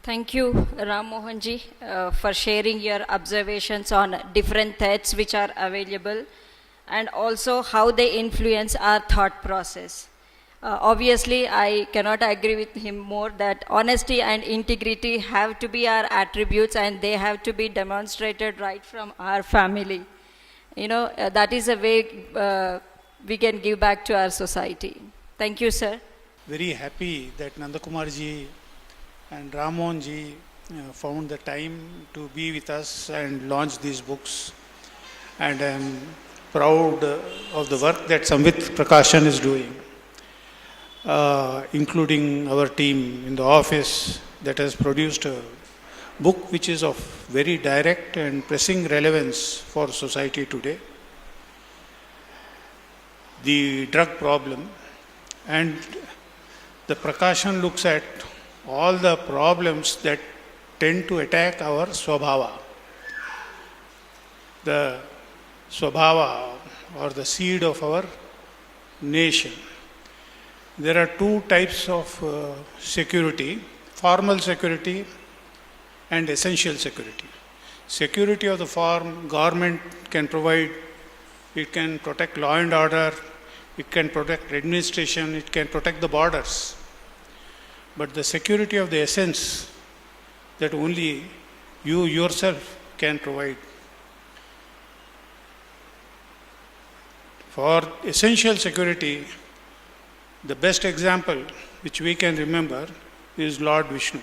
Thank you, Ram Mohan ji, for sharing your observations on different threats which are available and also how they influence our thought process. Obviously, I cannot agree with him more that honesty and integrity have to be our attributes and they have to be demonstrated right from our family. That is a way we can give back to our society. Thank you, sir. Very happy that Nandakumar ji and Ramon ji found the time to be with us and launch these books. And I am proud of the work that Samvit Prakashan is doing, including our team in the office that has produced a book which is of very direct and pressing relevance for society today. The drug problem, and the Prakashan looks at all the problems that tend to attack our swabhava. The swabhava or the seed of our nation. There are two types of security: formal security and essential security. Security of the form, government can provide. It can protect law and order, it can protect administration, it can protect the borders. But the security of the essence, that only you yourself can provide. For essential security, the best example which we can remember is Lord Vishnu.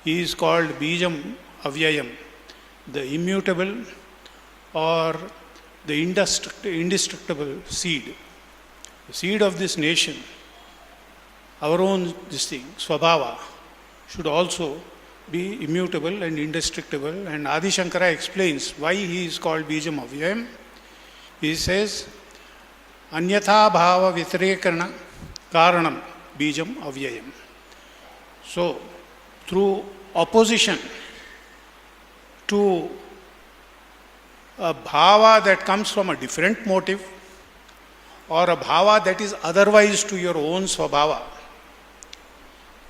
He is called Bijam Avyayam, the immutable or the indestructible seed. The seed of this nation, our own Swabhava, should also be immutable and indestructible. And Adi Shankara explains why he is called Bijam Avyayam. He says, Anyatha Bhava Vitrekarna Karanam Bijam Avyayam. So, through opposition to a bhava that comes from a different motive or a bhava that is otherwise to your own swabhava,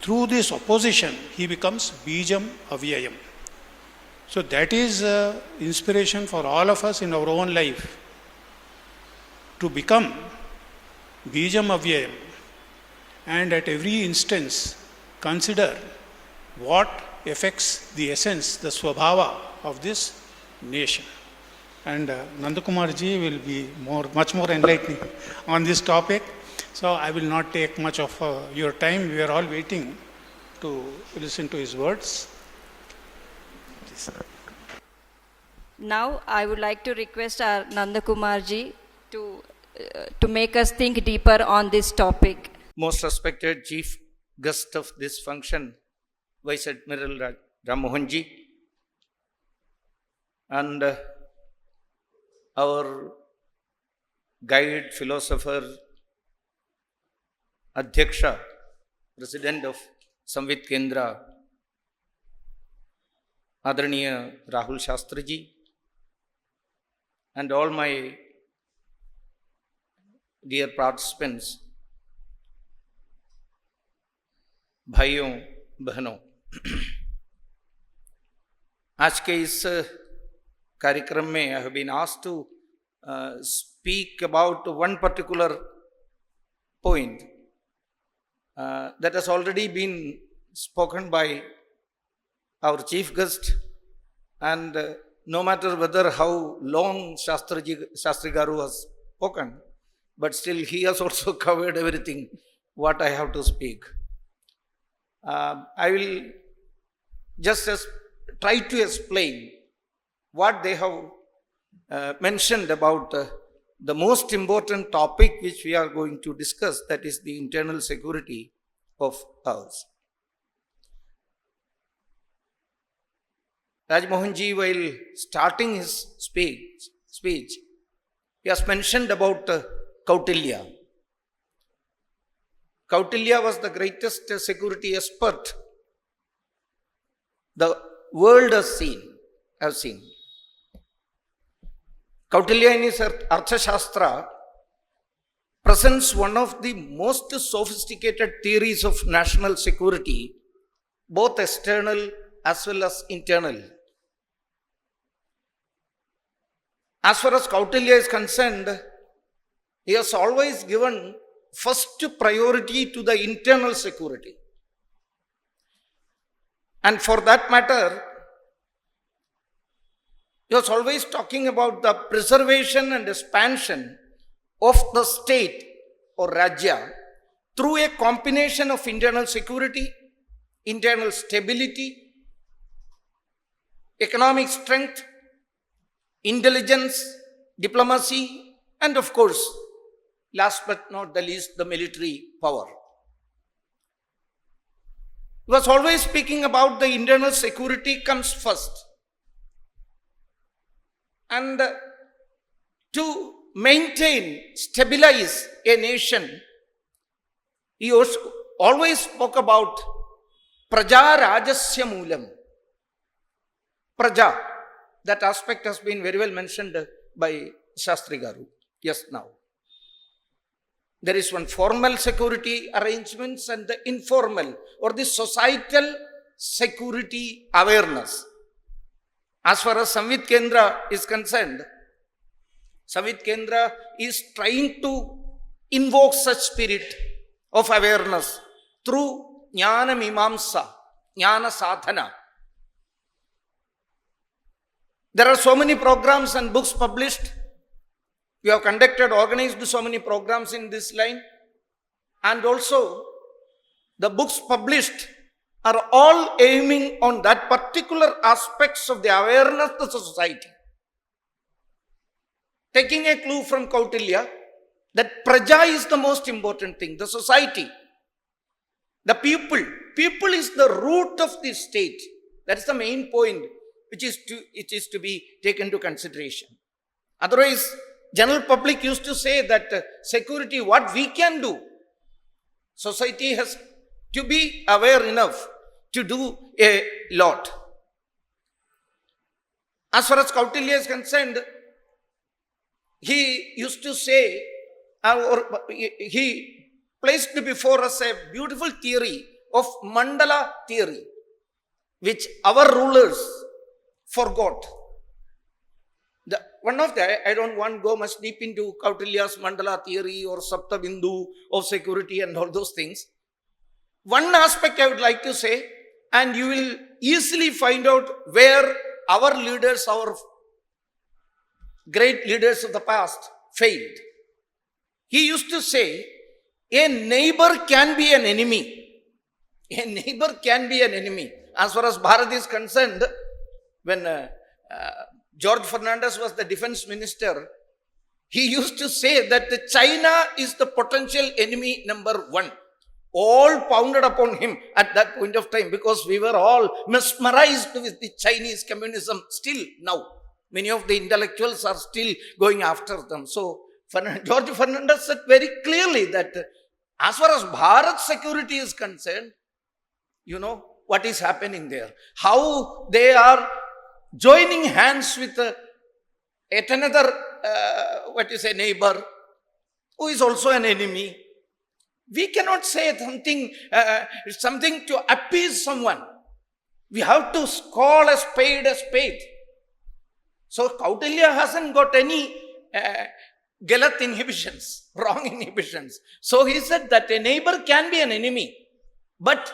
through this opposition he becomes Bijam Avyayam. So that is inspiration for all of us in our own life to become Bijam Avyayam, and at every instance consider what affects the essence, the swabhava of this nation. And Nandakumar ji will be much more enlightening on this topic. So I will not take much of your time. We are all waiting to listen to his words. Now I would like to request our Nandakumar ji to make us think deeper on this topic. Most respected chief guest of this function, Vice Admiral Ram Mohan ji, and our guide, philosopher, Adhyaksha, President of Samvit Kendra, Adaraniya Rahul Shastri ji, and all my dear participants, भाइयों बहनों, आज के इस कार्यक्रम में I have been asked to speak about one particular point that has already been spoken by our chief guest, and no matter whether how long Shastri Garu has spoken, but still he has also covered everything what I have to speak. I will just try to explain what they have mentioned about the most important topic which we are going to discuss, that is the internal security of ours. Rajmohan ji, while starting his speech, he has mentioned about Kautilya. Kautilya was the greatest security expert the world has seen. Kautilya in his Arthashastra presents one of the most sophisticated theories of national security, both external as well as internal. As far as Kautilya is concerned, he has always given first priority to the internal security. And for that matter, he was always talking about the preservation and expansion of the state or Rajya through a combination of internal security, internal stability, economic strength, intelligence, diplomacy, and of course, last but not the least, the military power. He was always speaking about the internal security comes first. And to maintain, stabilize a nation, he always spoke about Praja Rajasya Moolam. Praja, that aspect has been very well mentioned by Shastri Garu just now. There is one formal security arrangements and the informal or the societal security awareness. As far as Samvit Kendra is concerned, Samvit Kendra is trying to invoke such spirit of awareness through Jnana Mimamsa, Jnana Sadhana. There are so many programs and books published. We have organized so many programs in this line. And also, the books published are all aiming on that particular aspects of the awareness of the society. Taking a clue from Kautilya, that Praja is the most important thing, the society, the people. People is the root of the state. That is the main point which is to be taken into consideration. Otherwise, general public used to say that security, what we can do, society has to be aware enough to do a lot. As far as Kautilya is concerned, he used to say, or he placed before us a beautiful theory of mandala theory, which our rulers forgot. I don't want to go much deep into Kautilya's mandala theory or Saptabindu of security and all those things. One aspect I would like to say, and you will easily find out where our leaders, our great leaders of the past failed. He used to say, a neighbor can be an enemy. A neighbor can be an enemy. As far as Bharat is concerned, when George Fernandez was the defense minister, he used to say that China is the potential enemy number one. All pounded upon him at that point of time because we were all mesmerized with the Chinese communism still now. Many of the intellectuals are still going after them. So George Fernandez said very clearly that as far as Bharat's security is concerned, you know what is happening there. How they are joining hands with yet another, neighbor who is also an enemy. We cannot say something to appease someone. We have to call a spade a spade. So Kautilya hasn't got any galat inhibitions, wrong inhibitions. So he said that a neighbor can be an enemy, but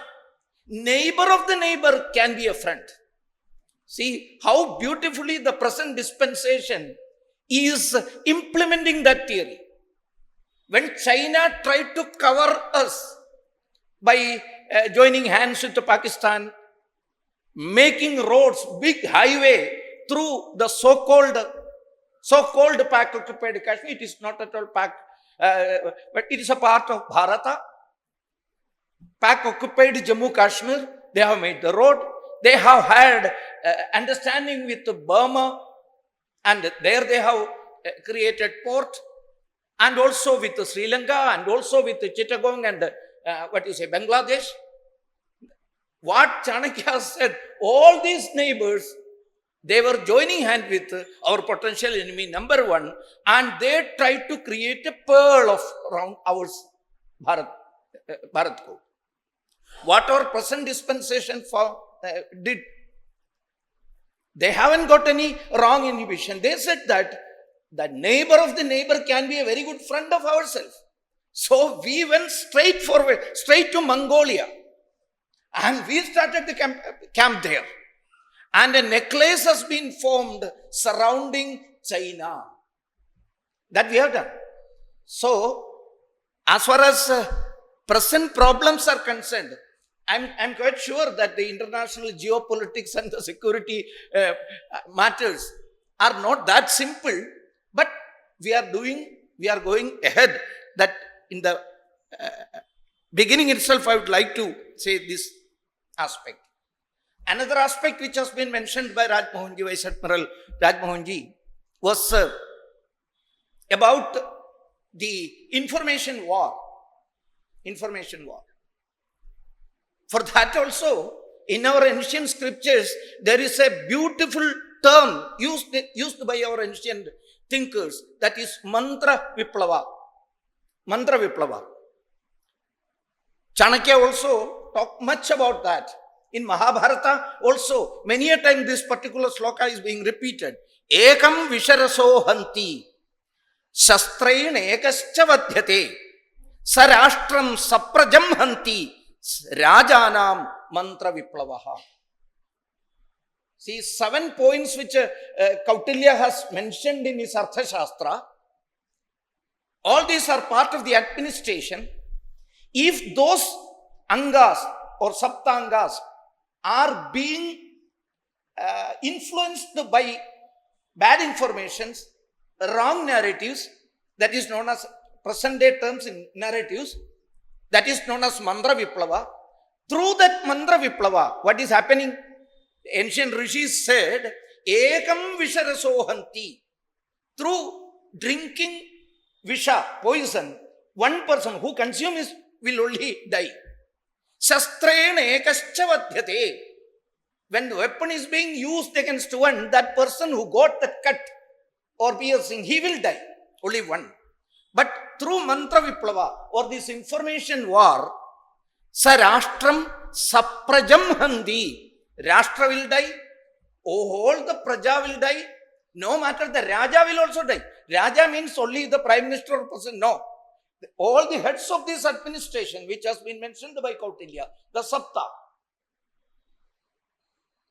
neighbor of the neighbor can be a friend. See how beautifully the present dispensation is implementing that theory. When China tried to cover us by joining hands with Pakistan, making roads, big highway through the so-called Pak-occupied Kashmir, it is not at all Pak, but it is a part of Bharata. Pak-occupied Jammu Kashmir, they have made the road. They have had understanding with Burma, and there they have created port, and also with Sri Lanka, and also with Chittagong and Bangladesh. What Chanakya said, all these neighbors, they were joining hand with our potential enemy number one, and they tried to create a pearl of around ours, Bharat. What our present dispensation did, they haven't got any wrong inhibition. They said that the neighbor of the neighbor can be a very good friend of ourselves. So we went straight to Mongolia, and we started the camp there. And a necklace has been formed surrounding China. That we have done. So, as far as present problems are concerned, I'm quite sure that the international geopolitics and the security matters are not that simple, but we are going ahead. That in the beginning itself, I would like to say this aspect. Another aspect which has been mentioned by Rajmohanji, Vice Admiral Rajmohanji, was about the information war. For that also, in our ancient scriptures, there is a beautiful term used by our ancient thinkers, that is mantra viplava. Mantra viplava. Chanakya also talked much about that. In Mahabharata also, many a time this particular sloka is being repeated. Ekam visharaso hanti, shastrain ekascha vadhyate, sarashtram saprajam hanti, rajanam mantra viplavaha. See, 7 points which Kautilya has mentioned in his Artha Shastra. All these are part of the administration. If those angas or saptangas are being influenced by bad informations, wrong narratives, that is known as present day terms in narratives, that is known as mantra viplava. Through that mantra viplava, what is happening? Ancient rishis said, ekam visharaso hanti. Through drinking visha, poison, one person who consumes will only die. Shastrena ekascha vadhyate. When the weapon is being used against one, that person who got that cut or piercing, he will die. Only one. But through mantra viplava or this information war, sarashtram saprajam handi. Rashtra will die. All the praja will die. No matter the Raja will also die. Raja means only the Prime Minister or person. No. All the heads of this administration, which has been mentioned by Kautilya, the Sapta.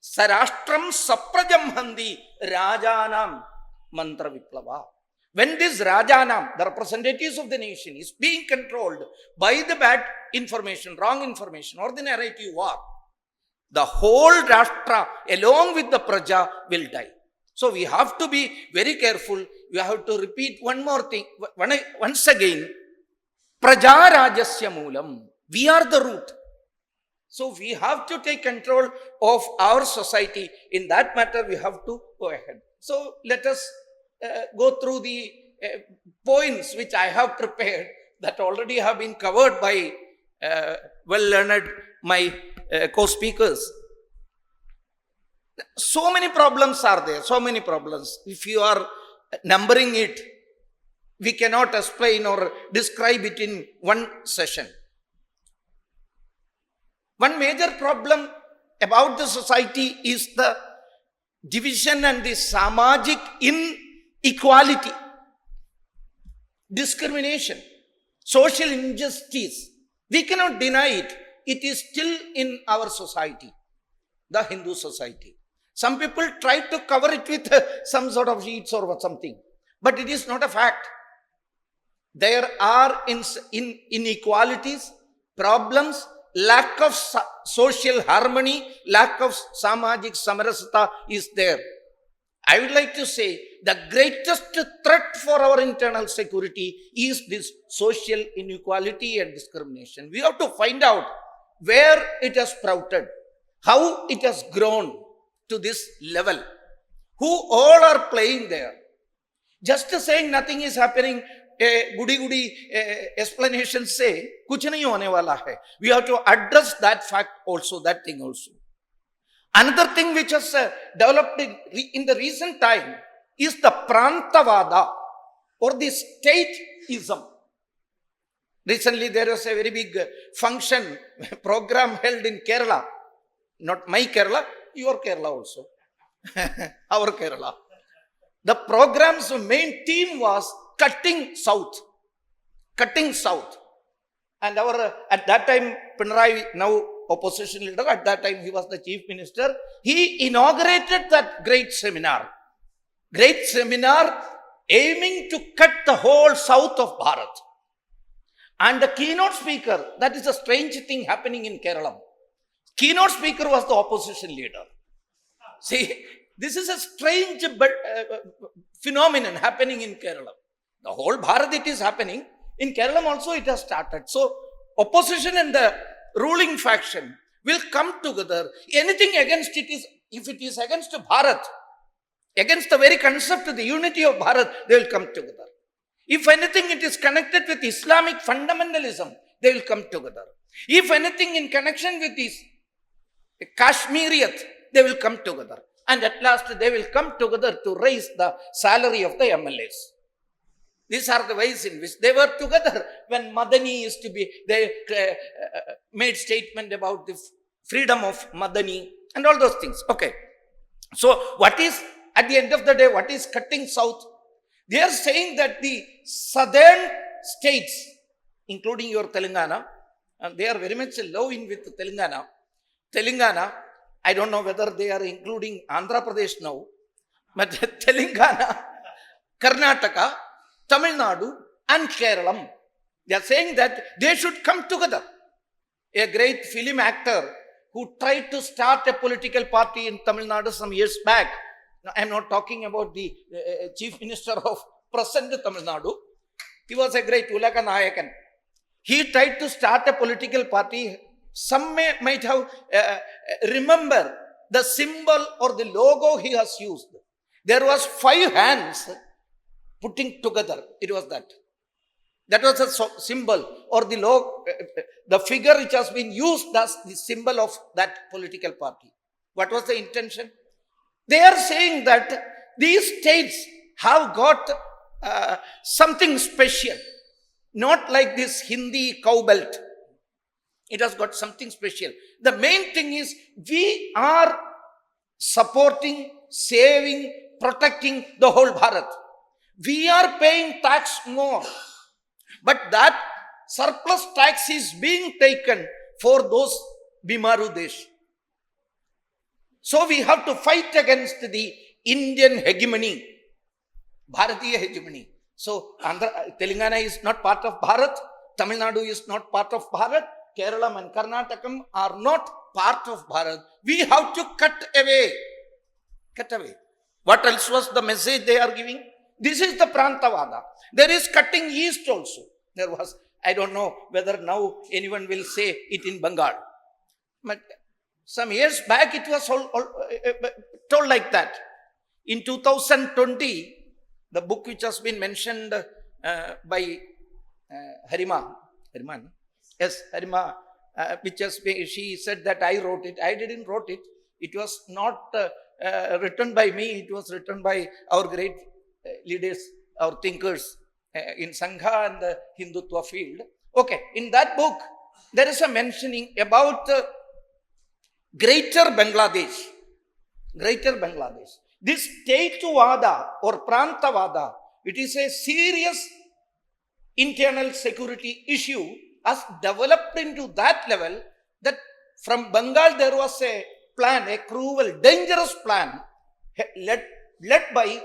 Sarashtram saprajam handi rajanam mantra viplava. When this rajanam, the representatives of the nation, is being controlled by the bad information, wrong information, or the narrative war, the whole Rashtra, along with the Praja, will die. So we have to be very careful. We have to repeat one more thing, once again. Praja Rajasya Moolam. We are the root. So we have to take control of our society. In that matter, we have to go ahead. So let us go through the points which I have prepared that already have been covered by well-learned my co-speakers. So many problems are there, so many problems. If you are numbering it, we cannot explain or describe it in one session. One major problem about the society is the division and the samajik inequality, discrimination, social injustice. We cannot deny it. It is still in our society, the Hindu society. Some people try to cover it with some sort of sheets or something, but it is not a fact. There are inequalities, problems, lack of social harmony, lack of samajik samarasata is there. I would like to say the greatest threat for our internal security is this social inequality and discrimination. We have to find out where it has sprouted, how it has grown, to this level, who all are playing there. Just saying nothing is happening, goody explanation say kuch nahi hone wala hai. We have to address that fact also, that thing also. Another thing which has developed in the recent time is the prantavada or the stateism. Recently there was a very big function program held in Kerala, not my Kerala, your Kerala also, our Kerala. The program's main theme was cutting south. Cutting south. And our, at that time, Pinarayi, now opposition leader, at that time he was the chief minister, he inaugurated that great seminar. Great seminar aiming to cut the whole south of Bharat. And the keynote speaker, that is a strange thing happening in Kerala. Keynote speaker was the opposition leader. See, this is a strange phenomenon happening in Kerala. The whole Bharat it is happening. In Kerala also it has started. So, opposition and the ruling faction will come together. Anything against it is, if it is against Bharat, against the very concept of the unity of Bharat, they will come together. If anything it is connected with Islamic fundamentalism, they will come together. If anything in connection with this Kashmiriyat, they will come together. And at last they will come together to raise the salary of the MLAs. These are the ways in which they were together when Madani used to be, they made statement about the freedom of Madani and all those things. Okay. So what is, at the end of the day, what is cutting south? They are saying that the southern states, including your Telangana, and they are very much low in with Telangana. Telangana, I don't know whether they are including Andhra Pradesh now, but Telangana, Karnataka, Tamil Nadu and Kerala, they are saying that they should come together. A great film actor who tried to start a political party in Tamil Nadu some years back. Now, I am not talking about the chief minister of present Tamil Nadu. He was a great Ulaka Nayakan. He tried to start a political party. Some might have remember the symbol or the logo he has used. There was 5 hands putting together. It was that. That was a symbol or the logo, the figure which has been used as the symbol of that political party. What was the intention? They are saying that these states have got something special. Not like this Hindi cow belt. It has got something special. The main thing is we are supporting, saving, protecting the whole Bharat. We are paying tax more. But that surplus tax is being taken for those Bimaru Desh. So we have to fight against the Indian hegemony, Bharatiya hegemony. So Telangana is not part of Bharat, Tamil Nadu is not part of Bharat, Kerala and Karnataka are not part of Bharat. We have to cut away. Cut away. What else was the message they are giving? This is the Prantavada. There is cutting east also. There was, I don't know whether now anyone will say it in Bengal. But some years back it was told like that. In 2020, the book which has been mentioned by Harima, yes, Harima, which has been, she said that I wrote it. I didn't wrote it. It was not written by me. It was written by our great leaders, our thinkers in Sangha and the Hindutva field. Okay, in that book, there is a mentioning about Greater Bangladesh. Greater Bangladesh. This Statuvada or Prantavada, it is a serious internal security issue as developed into that level that from Bengal there was a plan, a cruel, dangerous plan led by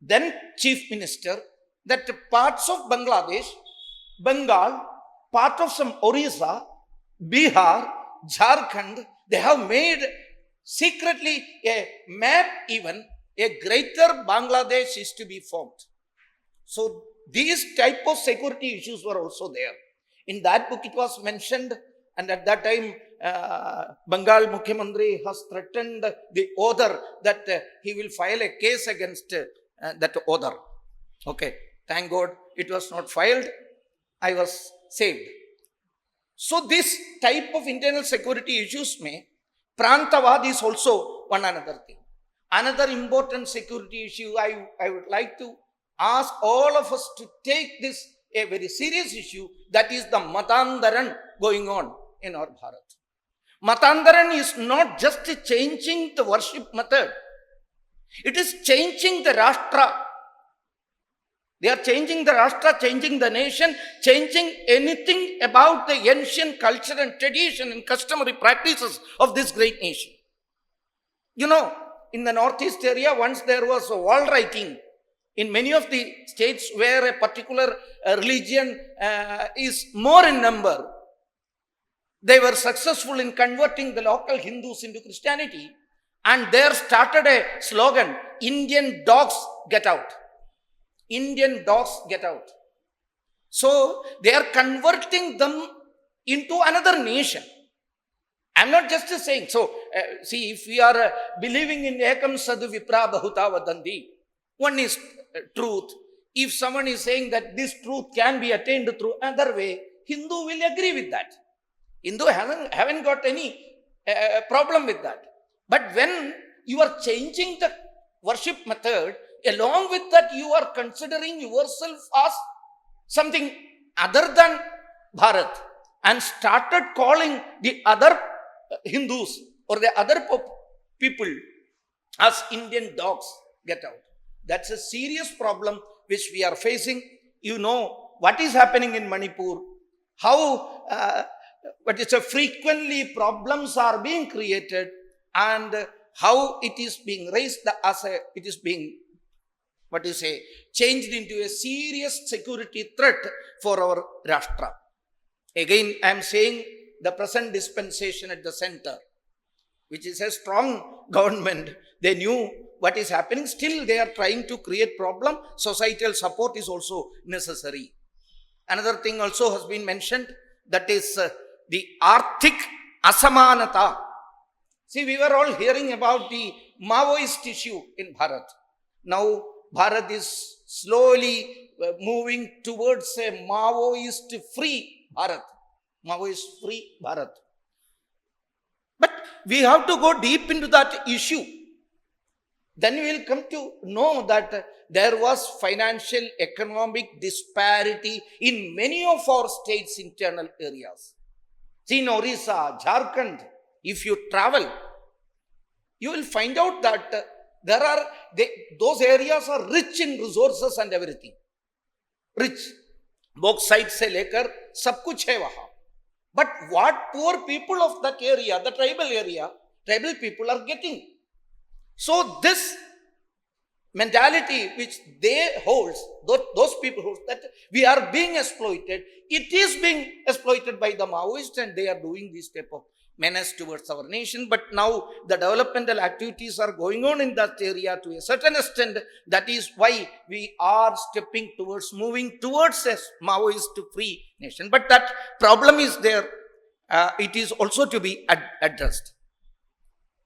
then Chief Minister that parts of Bangladesh, Bengal, part of some Orissa, Bihar, Jharkhand, they have made secretly a map even, a greater Bangladesh is to be formed. So these type of security issues were also there. In that book it was mentioned, and at that time Bengal Mukhyamantri has threatened the author that he will file a case against that author. Okay, thank God it was not filed. I was saved. So this type of internal security issues may, Prantavad is also one another thing. Another important security issue I would like to ask all of us to take this a very serious issue, that is the Matandaran going on in our Bharat. Matandaran is not just changing the worship method, it is changing the Rashtra. They are changing the Rashtra, changing the nation, changing anything about the ancient culture and tradition and customary practices of this great nation. You know, in the northeast area, once there was wall writing in many of the states where a particular religion is more in number. They were successful in converting the local Hindus into Christianity, and there started a slogan, Indian dogs get out. Indian dogs get out. So they are converting them into another nation. I'm not just saying, so see, if we are believing in Ekam Sadhu Vipra Bahuta Vadandi, one is truth. If someone is saying that this truth can be attained through another way, Hindu will agree with that. Hindu haven't got any problem with that. But when you are changing the worship method, along with that you are considering yourself as something other than Bharat and started calling the other Hindus or the other people as Indian dogs, get out. That's a serious problem which we are facing. You know what is happening in Manipur, how frequently problems are being created, and how it is being raised as it is being changed into a serious security threat for our Rashtra. Again, I am saying the present dispensation at the center, which is a strong government, they knew what is happening. Still, they are trying to create problem. Societal support is also necessary. Another thing also has been mentioned, that is the Arthik Asamanata. See, we were all hearing about the Maoist issue in Bharat. Now, Bharat is slowly moving towards a Maoist-free Bharat. Maoist-free Bharat. But we have to go deep into that issue. Then we will come to know that there was financial, economic disparity in many of our states' internal areas. See, in Orissa, Jharkhand, if you travel, you will find out that those areas are rich in resources and everything. Rich. Bauxite se lekar, sab kuch hai wahan. But what poor people of that area, the tribal people are getting. So this mentality which they hold, those people hold, that we are being exploited, it is being exploited by the Maoists, and they are doing this type of menace towards our nation. But now the developmental activities are going on in that area to a certain extent. That is why we are moving towards a Maoist-free nation. But that problem is there. It is also to be addressed.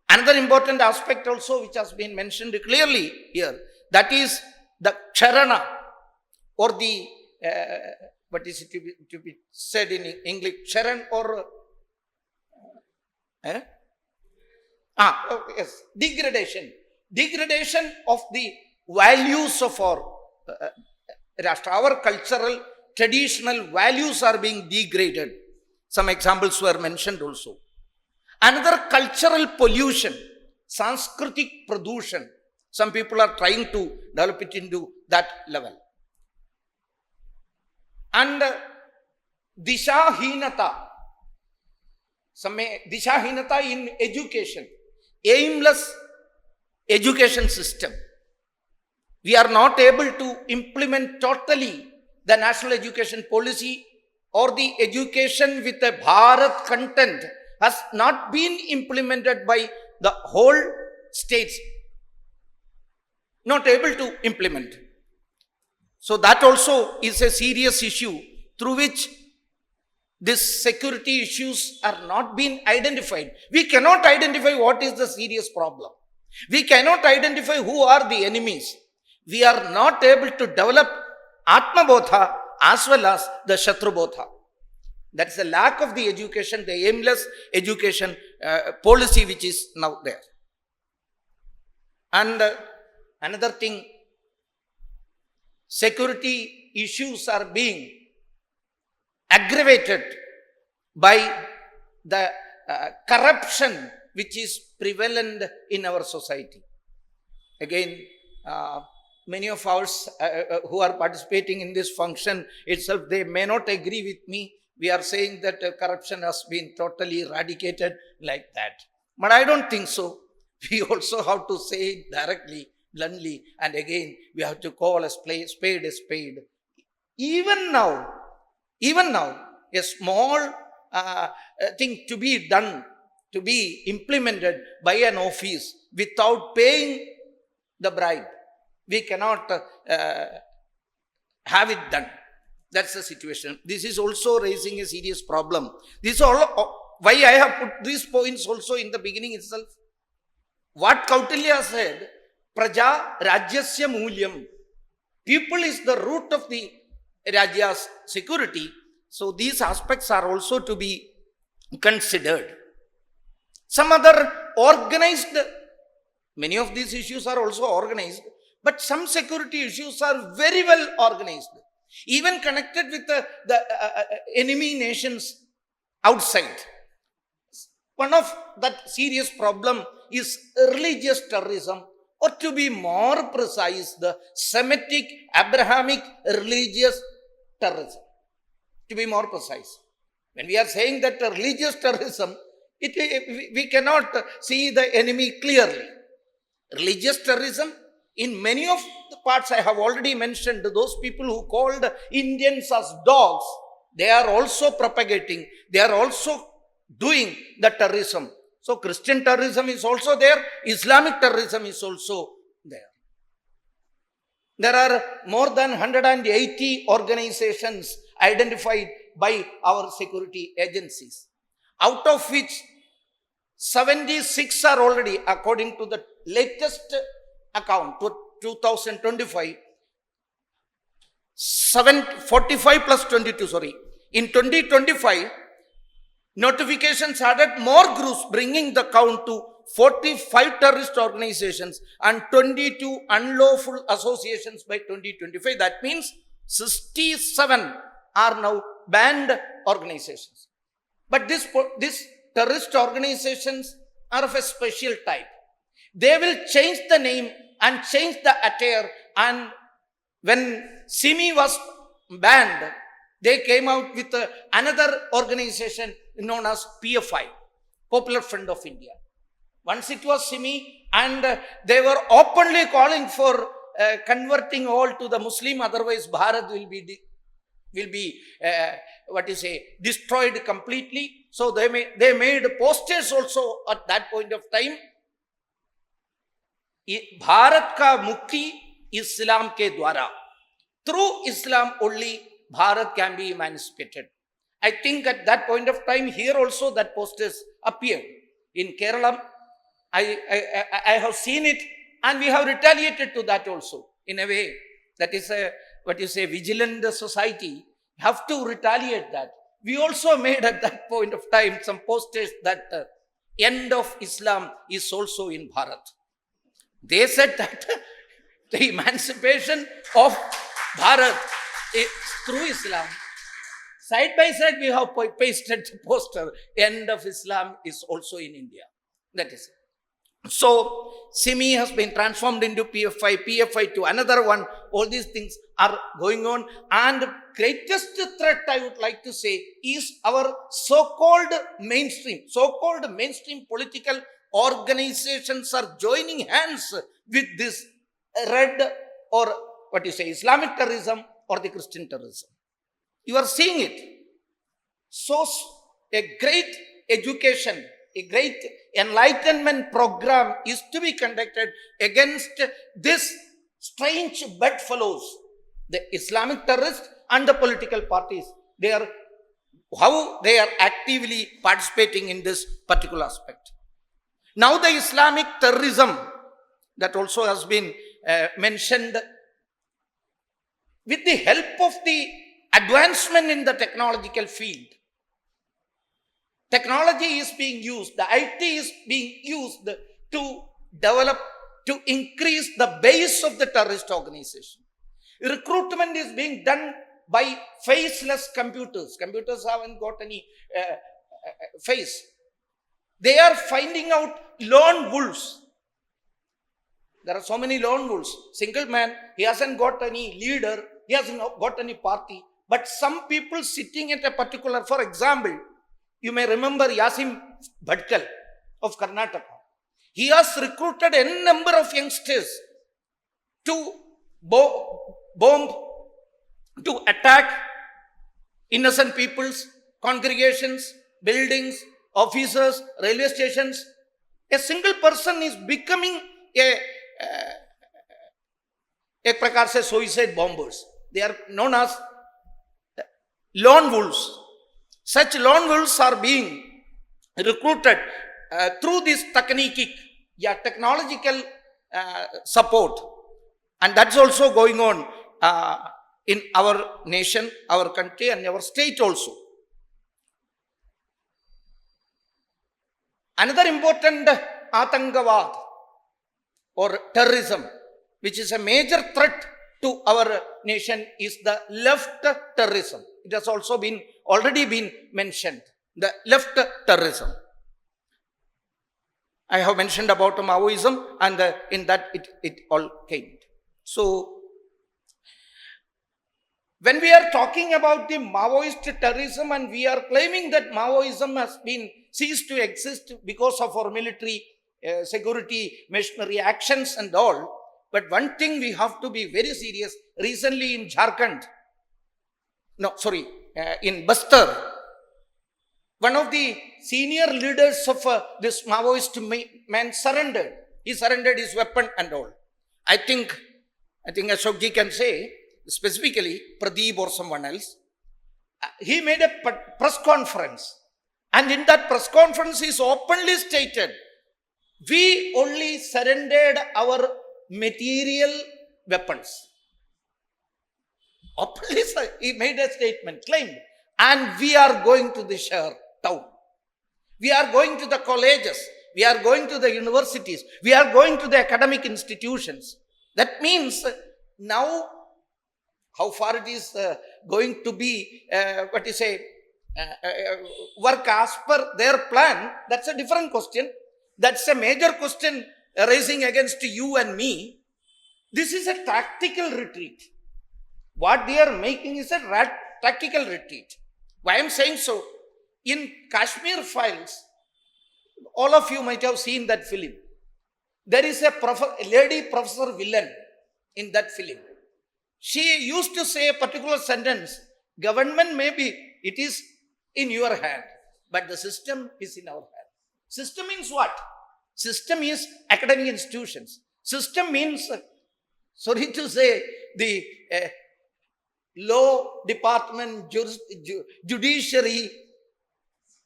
Another important aspect also which has been mentioned clearly here, that is the charana, or the, what is it to be said in English, charan or, yes, degradation of the values of our Rashtra. Our cultural, traditional values are being degraded. Some examples were mentioned also. Another, cultural pollution, Sanskritik Pradushan. Some people are trying to develop it into that level. And Dishahinata. Dishahinata in education. Aimless education system. We are not able to implement totally the national education policy, or the education with a Bharat content has not been implemented by the whole states. Not able to implement. So that also is a serious issue through which these security issues are not being identified. We cannot identify what is the serious problem. We cannot identify who are the enemies. We are not able to develop Atmabodha as well as the Shatrubodha. That's the lack of the education, the aimless education policy which is now there. And another thing, security issues are being aggravated by the corruption which is prevalent in our society. Again, many of us who are participating in this function itself, they may not agree with me. We are saying that corruption has been totally eradicated like that. But I don't think so. We also have to say it directly, bluntly, and again, we have to call a spade a spade. Even now, a small thing to be done, to be implemented by an office without paying the bribe, we cannot have it done. That's the situation. This is also raising a serious problem. This is all why I have put these points also in the beginning itself. What Kautilya said, Praja Rajyasya Mulyam. People is the root of the Rajya's security. So these aspects are also to be considered. Some other organized, many of these issues are also organized, but some security issues are very well organized, even connected with the enemy nations outside. One of that serious problem is religious terrorism, or to be more precise, the Semitic, Abrahamic religious terrorism. To be more precise, when we are saying that religious terrorism, we cannot see the enemy clearly. Religious terrorism, in many of the parts I have already mentioned, those people who called Indians as dogs, they are also propagating, they are also doing the terrorism. So Christian terrorism is also there, Islamic terrorism is also there. There are more than 180 organizations identified by our security agencies, out of which 76 are already, according to the latest account, 2025, 45 plus 22, in 2025, notifications added more groups, bringing the count to 45 terrorist organizations and 22 unlawful associations by 2025. That means 67 are now banned organizations. But these terrorist organizations are of a special type. They will change the name and change the attire. And when Simi was banned, they came out with another organization known as PFI, Popular Front of India. Once it was Simi, and they were openly calling for converting all to the Muslim, otherwise Bharat will be destroyed completely. So they made posters also at that point of time. Bharat ka mukti Islam ke dwara. Through Islam only Bharat can be emancipated. I think at that point of time, here also that posters appeared. In Kerala, I have seen it, and we have retaliated to that also. In a way, that is vigilant society have to retaliate that. We also made at that point of time some posters that end of Islam is also in Bharat. They said that the emancipation of Bharat is through Islam. Side by side, we have pasted the poster, end of Islam is also in India. That is it. So, Simi has been transformed into PFI, PFI to another one. All these things are going on. And the greatest threat, I would like to say, is our so-called mainstream political organizations are joining hands with this red or Islamic terrorism or the Christian terrorism. You are seeing it. So, a great education, a great enlightenment program is to be conducted against this strange bedfellows, the Islamic terrorists and the political parties. They are how they are actively participating in this particular aspect. Now the Islamic terrorism that also has been mentioned, with the help of the advancement in the technological field, technology is being used, the IT is being used to develop, to increase the base of the terrorist organization. Recruitment is being done by faceless computers. Computers haven't got any face. They are finding out lone wolves. There are so many lone wolves. Single man, he hasn't got any leader, he hasn't got any party. But some people sitting at a particular, for example, you may remember Yasim Bhadkal of Karnataka. He has recruited a number of youngsters to bomb, to attack innocent peoples, congregations, buildings, offices, railway stations. A single person is becoming a prakar se suicide bombers. They are known as lone wolves. Such lone wolves are being recruited through this technological support. And that's also going on in our nation, our country, and our state also. Another important Atangavad or terrorism, which is a major threat to our nation, is the left terrorism. It has also already been mentioned, the left terrorism. I have mentioned about Maoism, and in that it all came. So, when we are talking about the Maoist terrorism and we are claiming that Maoism has been ceased to exist because of our military security machinery actions and all, but one thing we have to be very serious. Recently in Jharkhand, in Bastar, one of the senior leaders of this Maoist man surrendered. He surrendered his weapon and all. I think Ashokji can say, specifically Pradeep or someone else, he made a press conference. And in that press conference, he openly stated, we only surrendered our material weapons. Openly, he made a statement, claimed, and we are going to the Shahar town. We are going to the colleges. We are going to the universities. We are going to the academic institutions. That means now, how far it is going to be, work as per their plan, that's a different question. That's a major question arising against you and me. This is a tactical retreat. What they are making is a tactical retreat. Why I am saying so? In Kashmir Files, all of you might have seen that film. There is a lady professor villain in that film. She used to say a particular sentence, government maybe it is in your hand, but the system is in our hand. System means what? System is academic institutions. System means, sorry to say, the law department, judiciary,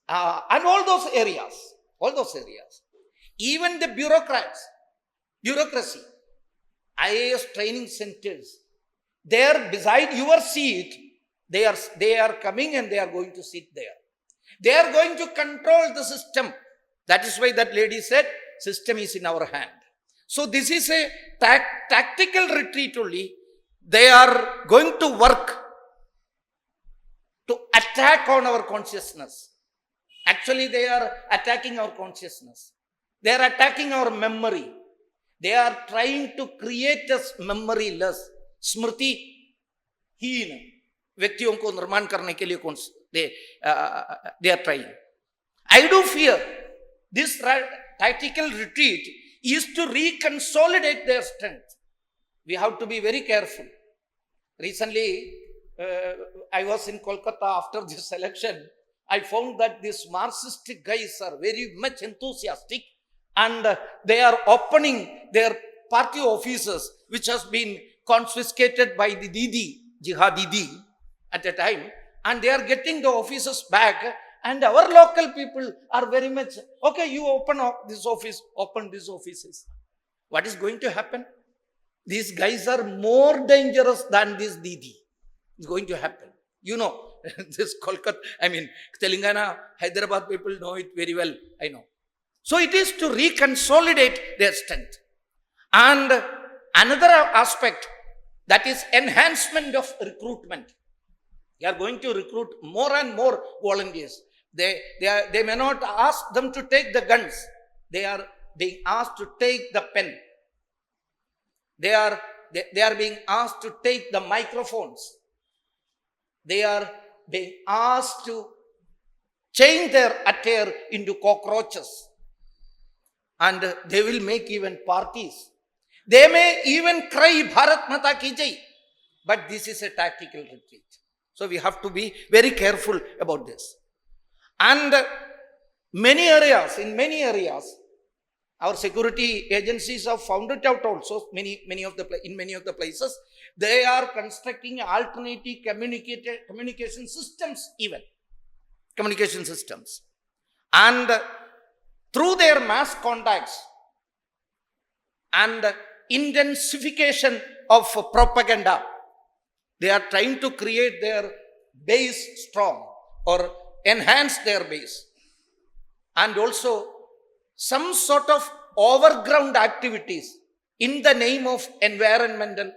and all those areas. Even the bureaucracy, IAS training centers, there beside your seat, they are coming and they are going to sit there. They are going to control the system. That is why that lady said, system is in our hand. So this is a tactical retreat only. They are going to work to attack on our consciousness. Actually, they are attacking our consciousness. They are attacking our memory. They are trying to create us memoryless, smriti हीन व्यक्तियों को निर्माण करने के लिए they are trying. I do fear this tactical retreat is to reconsolidate their strength. We have to be very careful. Recently, I was in Kolkata after this election. I found that these Marxist guys are very much enthusiastic and they are opening their party offices, which has been confiscated by the Didi, Jihad Didi at a time. and they are getting the offices back, and our local people are very much, okay, you open this office, open these offices. What is going to happen? These guys are more dangerous than this Didi. It's going to happen. You know, this Kolkata, Telangana, Hyderabad people know it very well, I know. So it is to reconsolidate their strength. And another aspect, that is enhancement of recruitment. They are going to recruit more and more volunteers. They may not ask them to take the guns. They are being asked to take the pen. They are being asked to take the microphones. They are being asked to change their attire into cockroaches. And they will make even parties. They may even cry Bharat Mata Ki Jai. But this is a tactical retreat. So we have to be very careful about this. And in many areas, our security agencies have found it out also. In many of the places, they are constructing alternative communication systems even. Communication systems. And through their mass contacts and intensification of propaganda, they are trying to create their base strong or enhance their base. And also some sort of overground activities in the name of environmental,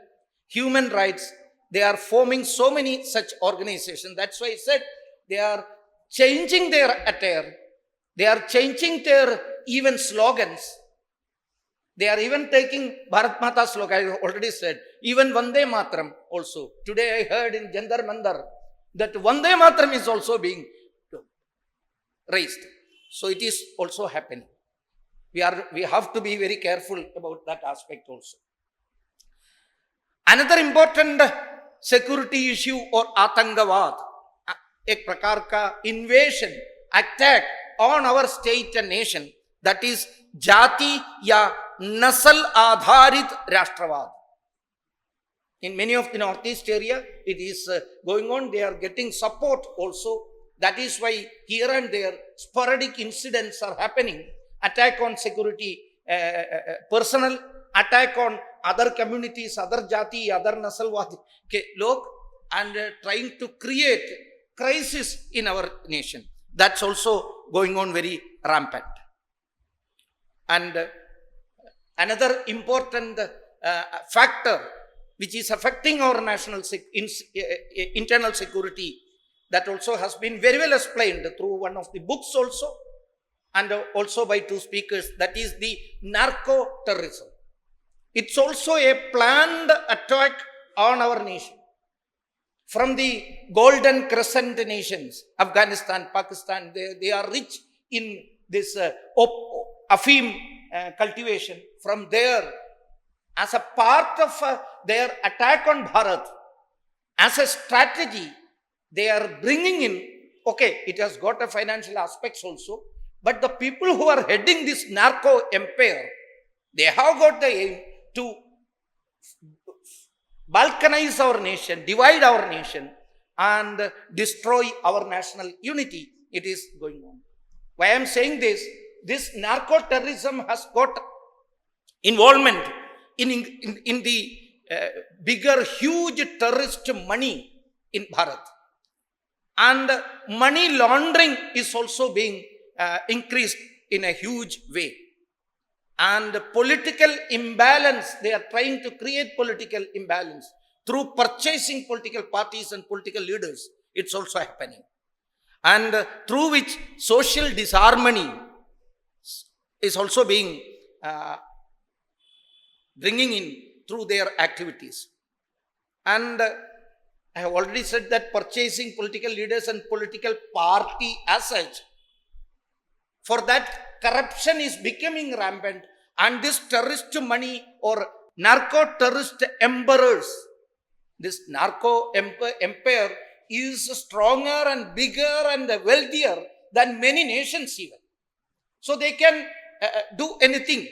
human rights. They are forming so many such organizations. That's why I said they are changing their attire. They are changing their even slogans. They are even taking Bharat Mata slogan, I already said. Even Vande Mataram also. Today I heard in Jantar Mandar that Vande Mataram is also being raised. So it is also happening. We have to be very careful about that aspect also. Another important security issue or Atangavad, एक प्रकार का invasion, attack on our state and nation, that is jati ya nasal adharit rashtravad. In many of the northeast area, it is going on. They are getting support also. That is why here and there sporadic incidents are happening. Attack on security personnel, attack on other communities, other jati, other nasalwadi log, and trying to create crisis in our nation. That's also going on very rampant. And another important factor which is affecting our national internal security, that also has been very well explained through one of the books also, and also by two speakers, that is the narco-terrorism. It's also a planned attack on our nation. From the Golden Crescent nations, Afghanistan, Pakistan, they are rich in this Afim cultivation. From there, as a part of their attack on Bharat, as a strategy, they are bringing in, okay, it has got a financial aspects also, but the people who are heading this narco empire, they have got the aim to balkanize our nation, divide our nation, and destroy our national unity. It is going on. Why I am saying this? This narco-terrorism has got involvement in the bigger, huge terrorist money in Bharat. And money laundering is also being increased in a huge way. And political imbalance, they are trying to create political imbalance through purchasing political parties and political leaders. It's also happening. And through which social disharmony is also being bringing in through their activities. And I have already said that purchasing political leaders and political party as such, for that corruption is becoming rampant, and this terrorist money or narco-terrorist emperors, this narco empire is stronger and bigger and wealthier than many nations even. So they can do anything,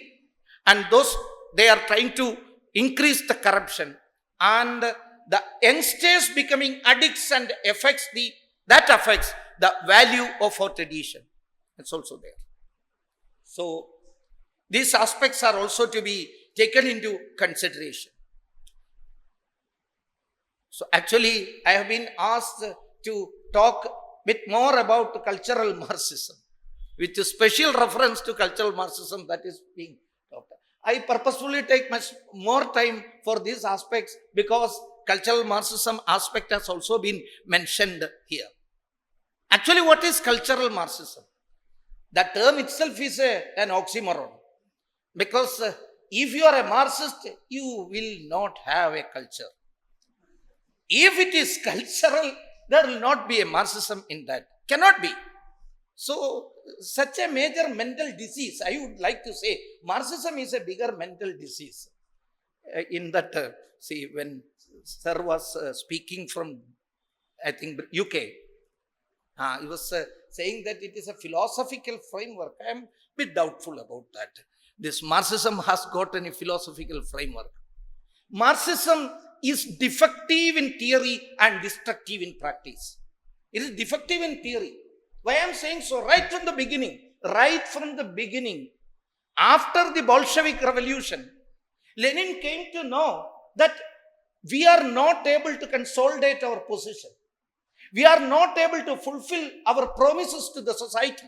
and those they are trying to increase the corruption, and the youngsters becoming addicts and affects the That affects the value of our tradition. It's also there. So, these aspects are also to be taken into consideration. So, actually, I have been asked to talk a bit more about cultural Marxism, with a special reference to cultural Marxism that is being talked. I purposefully take much more time for these aspects because cultural Marxism aspect has also been mentioned here. Actually, what is cultural Marxism? The term itself is an oxymoron. Because if you are a Marxist, you will not have a culture. If it is cultural, there will not be a Marxism in that. Cannot be. So, such a major mental disease, I would like to say, Marxism is a bigger mental disease. In that, see, when Sir was speaking from, I think, UK, he was saying that it is a philosophical framework. I am a bit doubtful about that. This Marxism has got any philosophical framework. Marxism is defective in theory and destructive in practice. It is defective in theory. Why I am saying so? Right from the beginning, after the Bolshevik Revolution, Lenin came to know that we are not able to consolidate our position. We are not able to fulfill our promises to the society.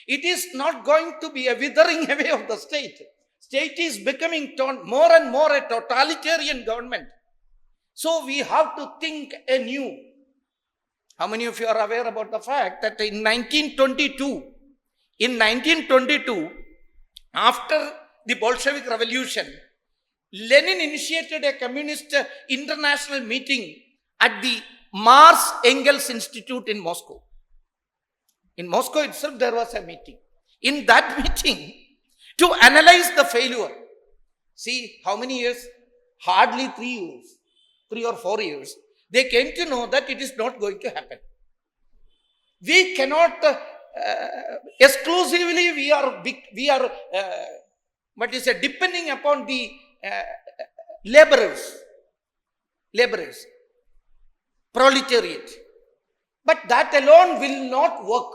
It is not going to be a withering away of the state. State is becoming more and more a totalitarian government. So we have to think anew. How many of you are aware about the fact that in 1922, after the Bolshevik Revolution, Lenin initiated a communist international meeting at the Marx Engels Institute in Moscow. In Moscow itself, there was a meeting. In that meeting, to analyze the failure, see how many years? Hardly 3 years, 3 or 4 years. They came to know that it is not going to happen. We cannot exclusively, we are depending upon the laborers, proletariat. But that alone will not work.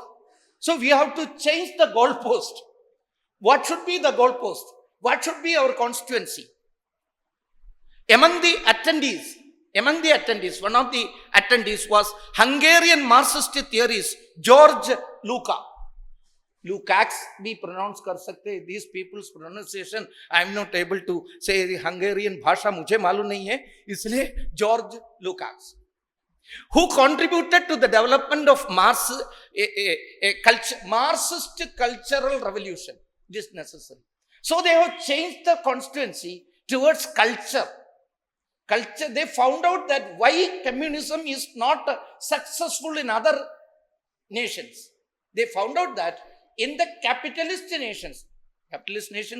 So we have to change the goalpost. What should be the goalpost? What should be our constituency? Among the attendees, one of the attendees was Hungarian Marxist theorist George Lukács भी pronounce कर सकते. These people's pronunciation I am not able to say. The Hungarian भाषा मुझे मालूम नहीं है, इसलिए George Lukács, who contributed to the development of Marxist cultural revolution. It is necessary. So they have changed the constituency towards culture. They found out that why communism is not successful in other nations. They found out that in the capitalist nations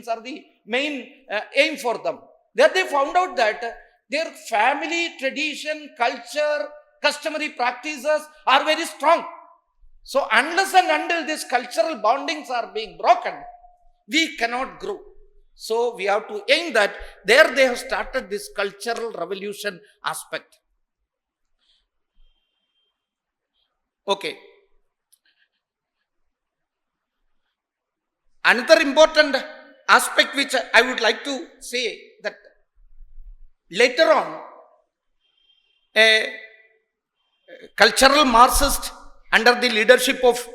are the main aim for them. There they found out that their family, tradition, culture, customary practices are very strong. So unless and until these cultural bondings are being broken, we cannot grow. So we have to aim that. There they have started this cultural revolution aspect. Okay. Another important aspect which I would like to say, that later on, a cultural Marxist under the leadership of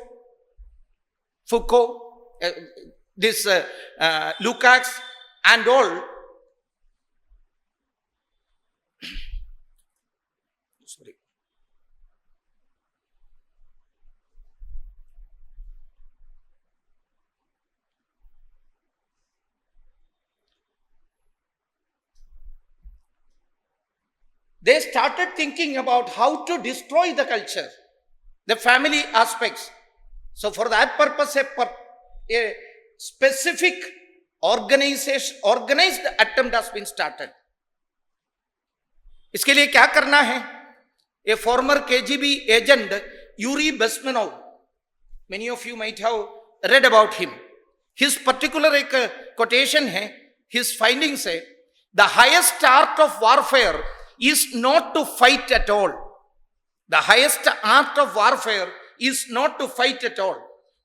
Foucault, Lukács and all, sorry, they started thinking about how to destroy the culture, the family aspects. So for that purpose, a specific organized attempt has been started. इसके लिए क्या करना है? A former KGB agent, Yuri Bezmenov, many of you might have read about him. His particular quotation है, his findings है, the highest art of warfare is not to fight at all. The highest art of warfare is not to fight at all,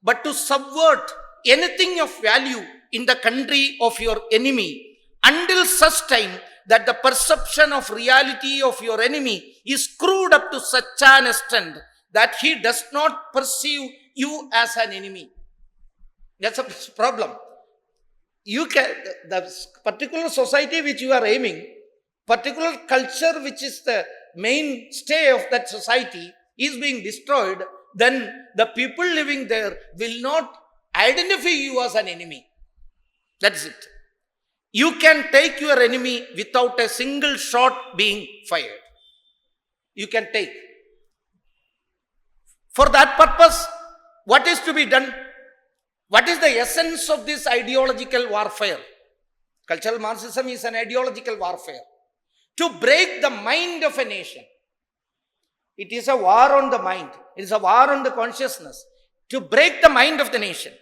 but to subvert anything of value in the country of your enemy until such time that the perception of reality of your enemy is screwed up to such an extent that he does not perceive you as an enemy. That's a problem. You can, the particular society which you are aiming, particular culture which is the mainstay of that society is being destroyed, then the people living there will not identify you as an enemy. That's it. You can take your enemy without a single shot being fired. You can take. For that purpose, what is to be done? What is the essence of this ideological warfare? Cultural Marxism is an ideological warfare. To break the mind of a nation. It is a war on the mind. It is a war on the consciousness. To break the mind of the nation.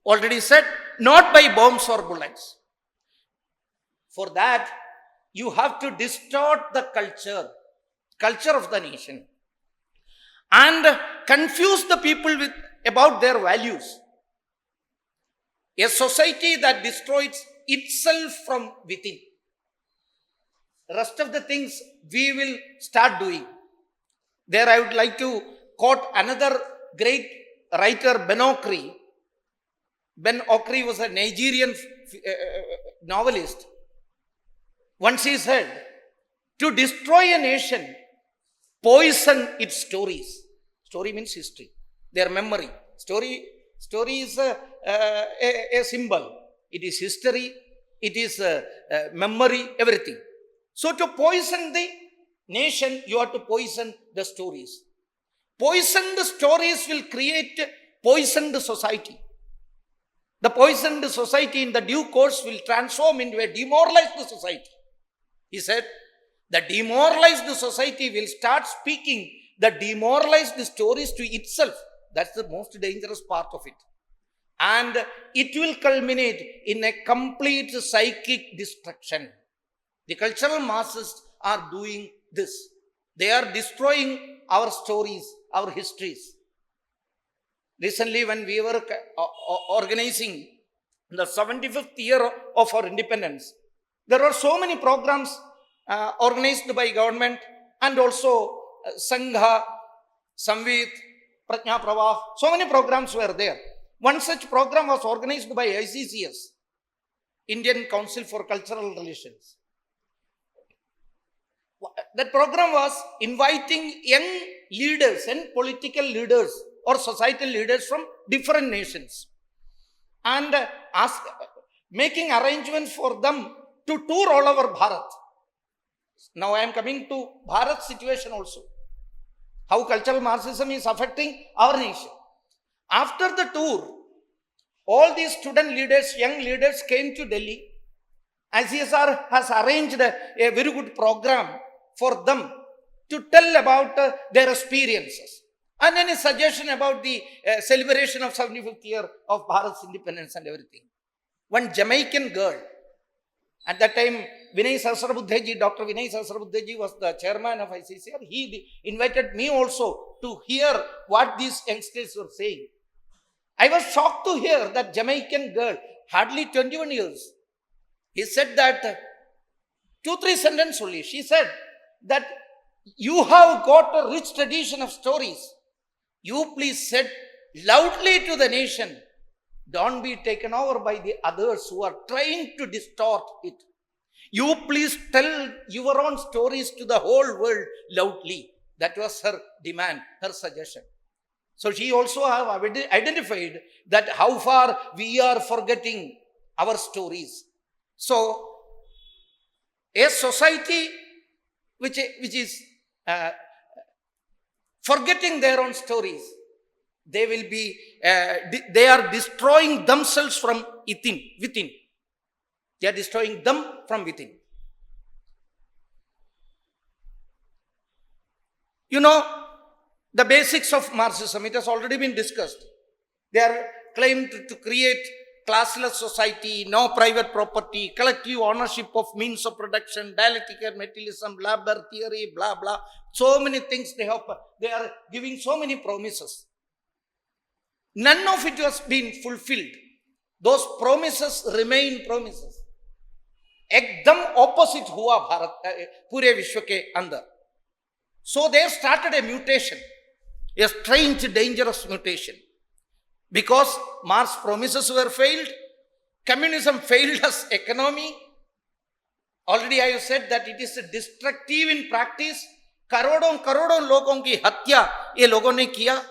Already said, not by bombs or bullets. For that, you have to distort the culture of the nation, and confuse the people about their values. A society that destroys itself from within. The rest of the things we will start doing. There I would like to quote another great writer, Ben Okri. Ben Okri was a Nigerian novelist. Once he said, to destroy a nation, poison its stories. Story means history, their memory. Story is a symbol. It is history, it is memory, everything. So to poison the nation, you have to poison the stories. Poisoned stories will create poisoned society. The poisoned society in the due course will transform into a demoralized society. He said, the demoralized society will start speaking the demoralized stories to itself. That's the most dangerous part of it. And it will culminate in a complete psychic destruction. The cultural Marxists are doing this. They are destroying our stories, our histories. Recently, when we were organizing the 75th year of our independence, there were so many programs organized by government and also Sangha, Samvit, Prajna Pravah. So many programs were there. One such program was organized by ICCS, Indian Council for Cultural Relations. That program was inviting young leaders and political leaders or societal leaders from different nations and making arrangements for them to tour all over Bharat. Now I am coming to Bharat's situation also. How cultural Marxism is affecting our nation. After the tour, all these student leaders, young leaders came to Delhi. ICSR has arranged a very good program for them to tell about their experiences. And any suggestion about the celebration of 75th year of Bharat's independence and everything. One Jamaican girl, at that time, Vinay Sahasrabuddheji, Dr. Vinay Sahasrabuddheji was the chairman of ICCR. He invited me also to hear what these youngsters were saying. I was shocked to hear that Jamaican girl, hardly 21 years. He said that, 2-3 sentences only. She said that you have got a rich tradition of stories. You please said loudly to the nation, don't be taken over by the others who are trying to distort it. You please tell your own stories to the whole world loudly. That was her demand, her suggestion. So she also have identified that how far we are forgetting our stories. So a society which is forgetting their own stories, they will be, they are destroying themselves from within. They are destroying them from within. You know, the basics of Marxism, it has already been discussed. They are claimed to create classless society, no private property, collective ownership of means of production, dialectical materialism, labor theory, blah blah. So many things they are giving so many promises. None of it was being fulfilled. Those promises remain promises. एकदम opposite हुआ भारत पूरे विश्व के अंदर. So they started a mutation, a strange, dangerous mutation. Because Marx's promises were failed, communism failed as economy. Already I have said that it is destructive in practice. करोड़ों लोगों की हत्या ये लोगों ने किया.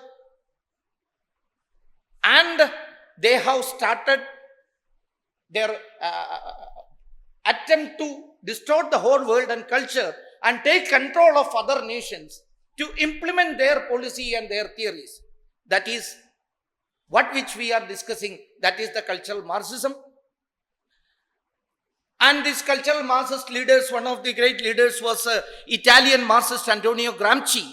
And they have started their attempt to distort the whole world and culture and take control of other nations to implement their policy and their theories. That is what which we are discussing. That is the cultural Marxism. And these cultural Marxist leaders, one of the great leaders was Italian Marxist Antonio Gramsci.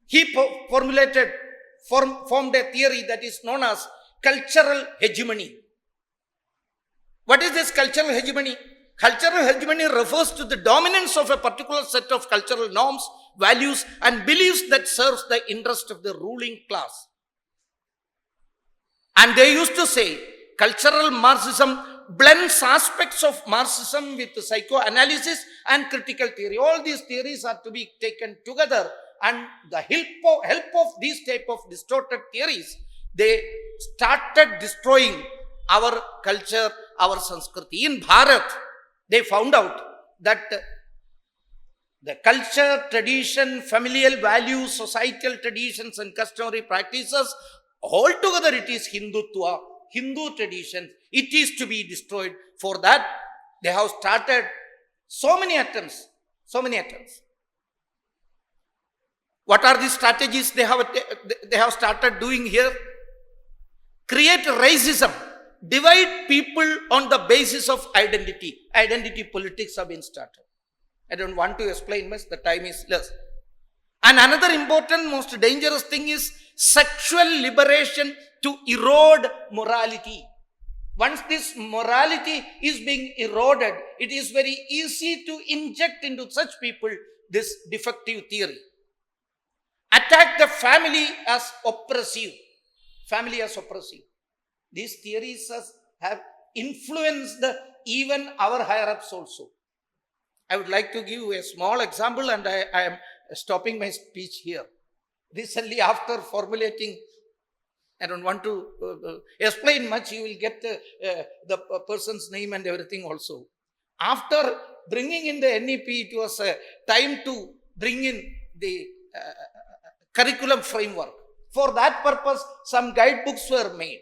He formed a theory that is known as cultural hegemony. What is this cultural hegemony? Cultural hegemony refers to the dominance of a particular set of cultural norms, values, and beliefs that serves the interest of the ruling class. And they used to say cultural Marxism blends aspects of Marxism with psychoanalysis and critical theory. All these theories are to be taken together, and the help of these type of distorted theories, they started destroying our culture, our Sanskriti. In Bharat, they found out that the culture, tradition, familial values, societal traditions and customary practices, altogether it is Hindutva, Hindu tradition. It is to be destroyed. For that, they have started so many attempts. What are the strategies they have started doing here? Create racism. Divide people on the basis of identity. Identity politics have been started. I don't want to explain much, the time is less. And another important, most dangerous thing is sexual liberation to erode morality. Once this morality is being eroded, it is very easy to inject into such people this defective theory. Attack the family as oppressive. Family as oppressive. These theories have influenced even our higher-ups also. I would like to give a small example, and I am stopping my speech here. Recently, after formulating, I don't want to explain much, you will get the person's name and everything also. After bringing in the NEP, it was time to bring in the curriculum framework. For that purpose, some guidebooks were made.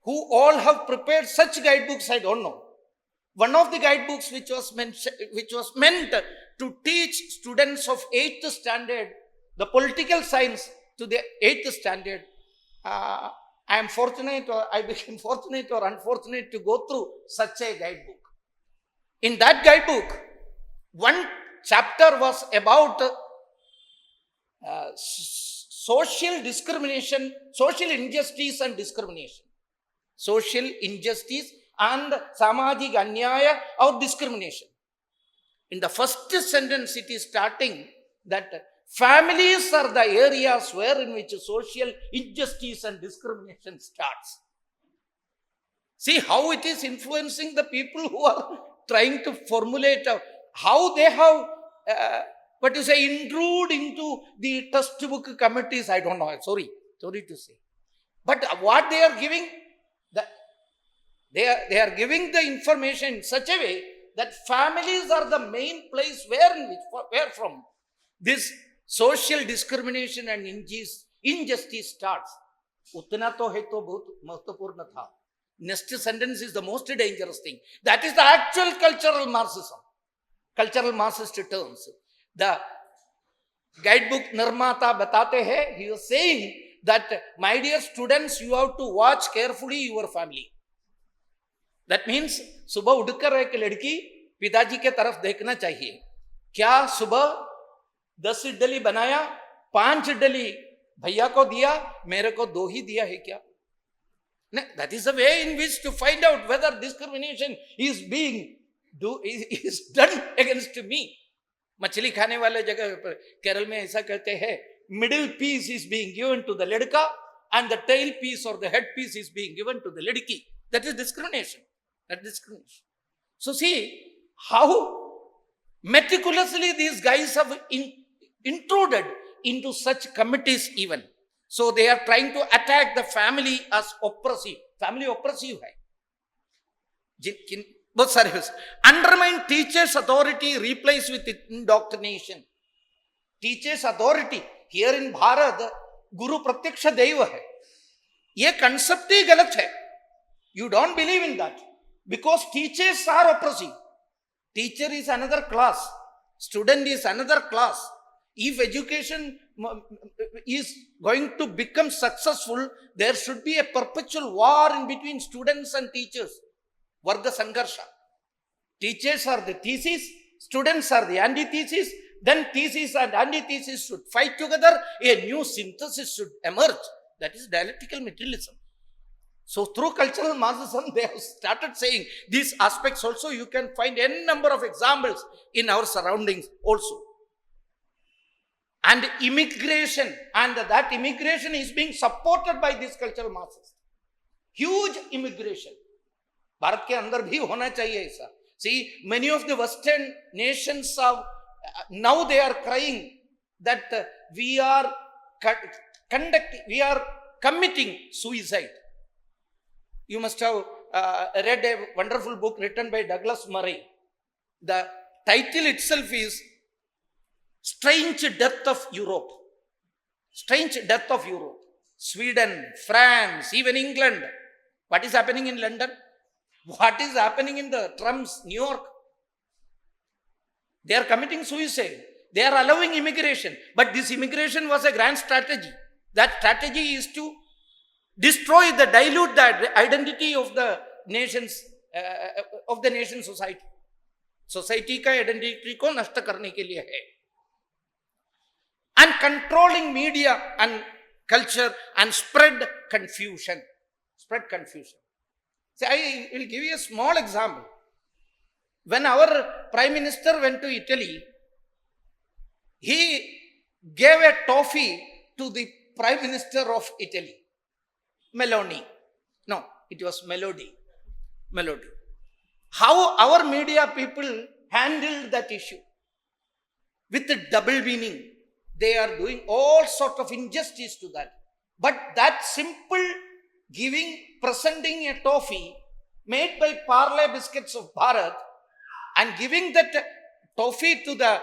Who all have prepared such guidebooks, I don't know. One of the guidebooks which was meant to teach students of 8th standard, the political science to the 8th standard, I became fortunate or unfortunate to go through such a guidebook. In that guidebook, one chapter was about social discrimination, social injustice and discrimination. Social injustice and samajik anyaya or discrimination. In the first sentence, it is starting that families are the areas in which social injustice and discrimination starts. See how it is influencing the people who are trying to formulate how they have, intrude into the textbook committees. I don't know. Sorry to say. But what they are giving, they are giving the information in such a way that families are the main place where from this social discrimination and injustice starts. Utna to hai to bahut mahatvapurna tha. Next sentence is the most dangerous thing. That is the actual cultural Marxism. Cultural Marxist terms. The guidebook Nirmata batate hai, he was saying that, my dear students, you have to watch carefully your family. That means, सुबह उठकर एक लड़की पिताजी के तरफ देखना चाहिए. क्या सुबह 10 इडली बनाया, 5 इडली भैया को दिया, मेरे को 2 ही दिया है क्या? That is the way in which to find out whether discrimination is is done against me. मछली खाने वाले जगह पर केरल में ऐसा कहते हैं, middle piece is being given to the ladka and the tail piece or the head piece is being given to the ladki. That is discrimination. That is discrimination. So see how meticulously these guys have intruded into such committees even. So they are trying to attack the family as oppressive. Family oppressive है. बहुत सारे undermine teachers' authority, replace with indoctrination. Teachers' authority here in Bharat, Guru Pratyaksha Deva है. ये concept ही गलत है. You don't believe in that because teachers are oppressive. Teacher is another class. Student is another class. If education is going to become successful, there should be a perpetual war in between students and teachers. Varga Sangarsha. Teachers are the thesis, students are the antithesis, then thesis and antithesis should fight together, a new synthesis should emerge. That is dialectical materialism. So through cultural Marxism, they have started saying these aspects also. You can find any number of examples in our surroundings also. And immigration, and that immigration is being supported by these cultural Marxists. Huge immigration. Bharat के अंदर भी होना चाहिए ऐसा. See, many of the Western nations have, now they are crying that we are committing suicide. You must have read a wonderful book written by Douglas Murray. The title itself is Strange Death of Europe. Strange Death of Europe. Sweden, France, even England. What is happening in London? What is happening in the Trump's New York? They are committing suicide. They are allowing immigration. But this immigration was a grand strategy. That strategy is to dilute the identity of the nation's society. Society का identity को नष्ट करने के लिए है. And controlling media and culture and spread confusion. Spread confusion. See, I will give you a small example. When our Prime Minister went to Italy, he gave a toffee to the Prime Minister of Italy. Meloni. No, it was Melody. Melody. How our media people handled that issue? With the double meaning. They are doing all sort of injustice to that. But that simple presenting a toffee made by Parle Biscuits of Bharat and giving that toffee to the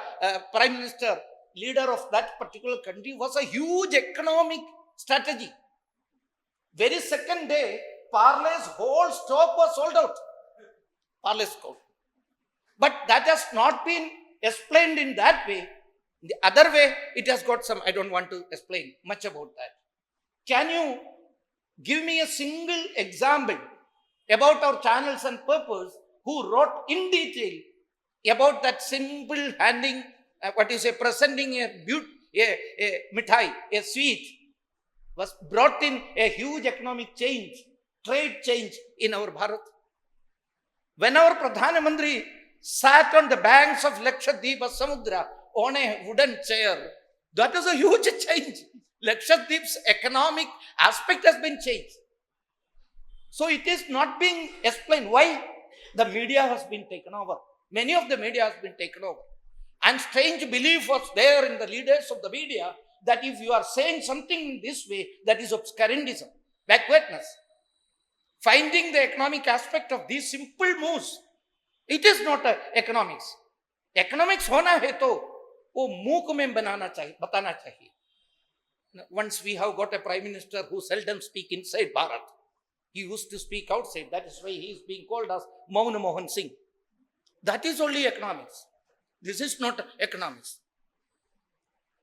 Prime Minister, leader of that particular country, was a huge economic strategy. Very second day, Parle's whole stock was sold out. Parle's stock. But that has not been explained in that way. The other way, it has got some, I don't want to explain much about that. Can you give me a single example about our channels and purpose who wrote in detail about that simple handing, presenting a mithai, a sweet, was brought in a huge economic change, trade change in our Bharat? When our Pradhana Mantri sat on the banks of Lakshadweep Samudra on a wooden chair, that was a huge change. Lakshadweep's economic aspect has been changed. So it is not being explained why the media has been taken over. Many of the media has been taken over. And strange belief was there in the leaders of the media that if you are saying something in this way, that is obscurantism, backwardness. Finding the economic aspect of these simple moves, it is not economics. Economics होना है तो वो मूक में बताना चाहिए. Once we have got a Prime Minister who seldom speak inside Bharat. He used to speak outside. That is why he is being called as Mohan Singh. That is only economics. This is not economics.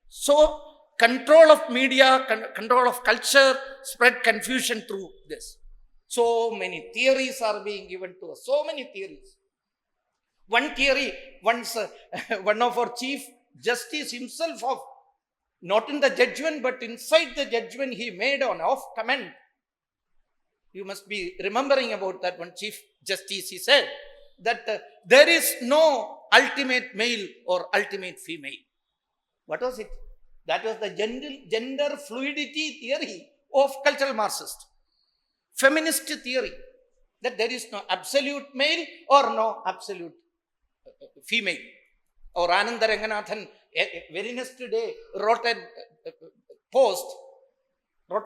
So, control of media, control of culture, spread confusion through this. So many theories are being given to us. So many theories. One theory, once one of our Chief Justice himself, not in the judgment, but inside the judgment, he made an off comment You must be remembering about that one Chief Justice. He said that there is no ultimate male or ultimate female. What was it? That was the gender fluidity theory of cultural Marxist. Feminist theory. That there is no absolute male or no absolute female. Or Ananda Ranganathan, very next day, wrote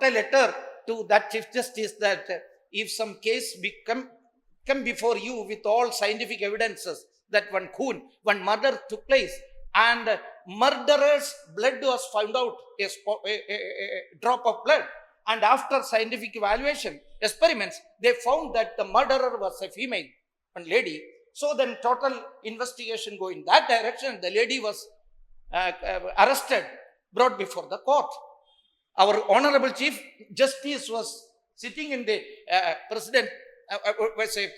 a letter to that Chief Justice that if some case come before you with all scientific evidences that one murder took place and murderer's blood was found out, a drop of blood, and after scientific evaluation, experiments, they found that the murderer was a female, one lady. So then total investigation go in that direction. The lady was arrested, brought before the court. Our Honorable Chief Justice was sitting in the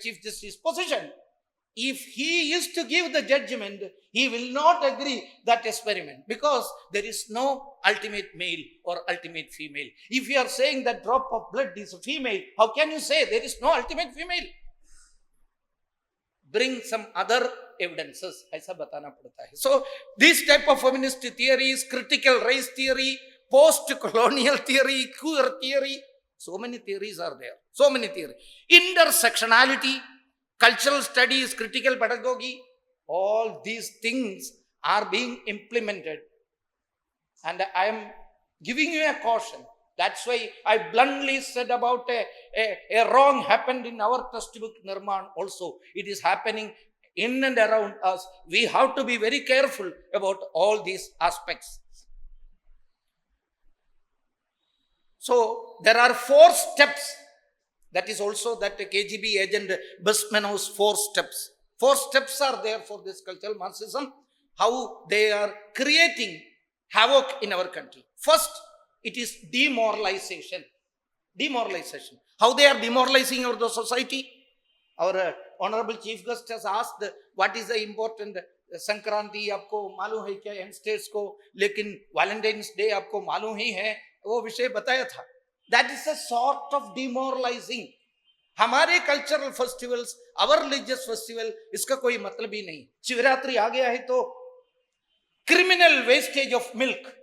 Chief Justice position. If he is to give the judgment, he will not agree that experiment because there is no ultimate male or ultimate female. If you are saying that drop of blood is a female, how can you say there is no ultimate female? Bring some other evidences. ऐसा बताना पड़ता है. So this type of feminist theories, critical race theory, post-colonial theory, queer theory, so many theories are there. So many theories. Intersectionality, cultural studies, critical pedagogy, all these things are being implemented. And I am giving you a caution. That's why I bluntly said about a wrong happened in our textbook Nirman also. It is happening in and around us. We have to be very careful about all these aspects. So there are 4 steps. That is also that KGB agent Bismanov's 4 steps. 4 steps are there for this cultural Marxism. How they are creating havoc in our country. First, it is demoralization. Demoralization. How they are demoralizing our society? Our Honorable Chief Guest has asked, what is the important Sankranti आपको मालूम है क्या youngsters को, लेकिन Valentine's Day आपको मालूम ही है, वो विषय बताया था. That is a sort of demoralizing. हमारे cultural festivals, our religious festival, इसका कोई मतलब ही नहीं. शिवरात्रि आ गया है तो criminal wastage of milk.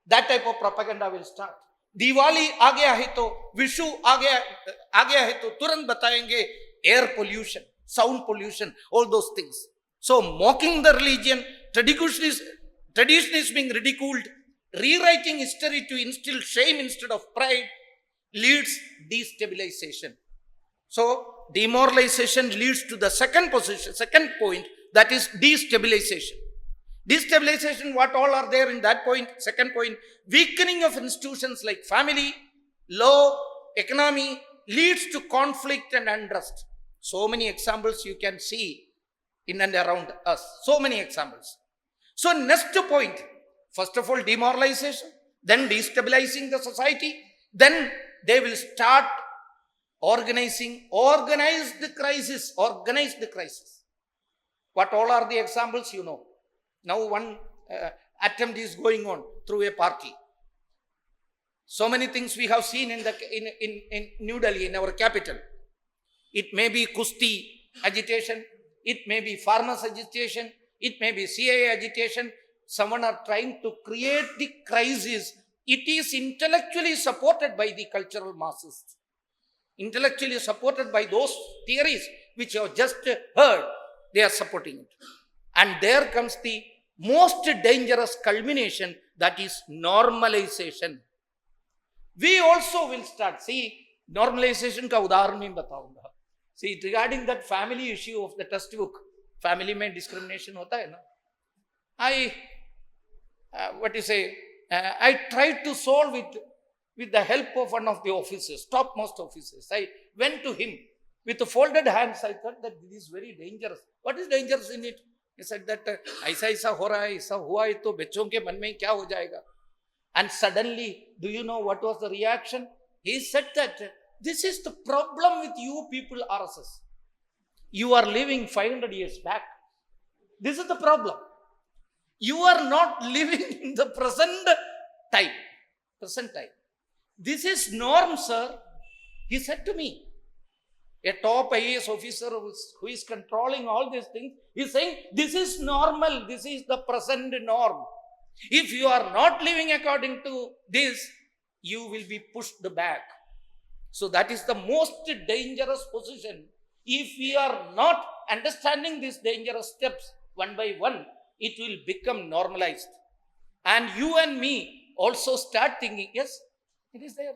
That type of propaganda will start. Diwali आ गया है तो, विशु आ गया है तो तुरंत बताएंगे air pollution, sound pollution, all those things. So mocking the religion, tradition is being ridiculed, rewriting history to instill shame instead of pride leads destabilization. So demoralization leads to the second point, that is destabilization. Destabilization, what all are there in that point? Second point, weakening of institutions like family, law, economy leads to conflict and unrest. So many examples you can see in and around us. So many examples. So next point, first of all demoralization, then destabilizing the society, then they will start organize the crisis. What all are the examples, you know. Now one attempt is going on through a party. So many things we have seen in New Delhi, in our capital. It may be Kusti agitation, it may be farmers agitation, it may be CAA agitation. Someone are trying to create the crisis. It is intellectually supported by the cultural masses. Intellectually supported by those theories which you have just heard. They are supporting it. And there comes the most dangerous culmination, that is normalization. We also will start. See, normalization का उदाहरण मैं बताऊंगा. See, regarding that family issue of the textbook, family में discrimination होता है ना. I tried to solve it with the help of one of the officers, topmost officers. I went to him with folded hands. I thought that this is very dangerous. What is dangerous in it? He said that ऐसा हो रहा है, ऐसा हुआ है तो बच्चों के मन में क्या हो जाएगा? And suddenly, do you know what was the reaction? He said that this is the problem with you people RSS. You are living 500 years back. This is the problem. You are not living in the present time. This is norm, sir. He said to me, a top IAS officer who is controlling all these things, is saying, this is normal, this is the present norm. If you are not living according to this, you will be pushed back. So that is the most dangerous position. If we are not understanding these dangerous steps one by one, it will become normalized. And you and me also start thinking, yes, it is there.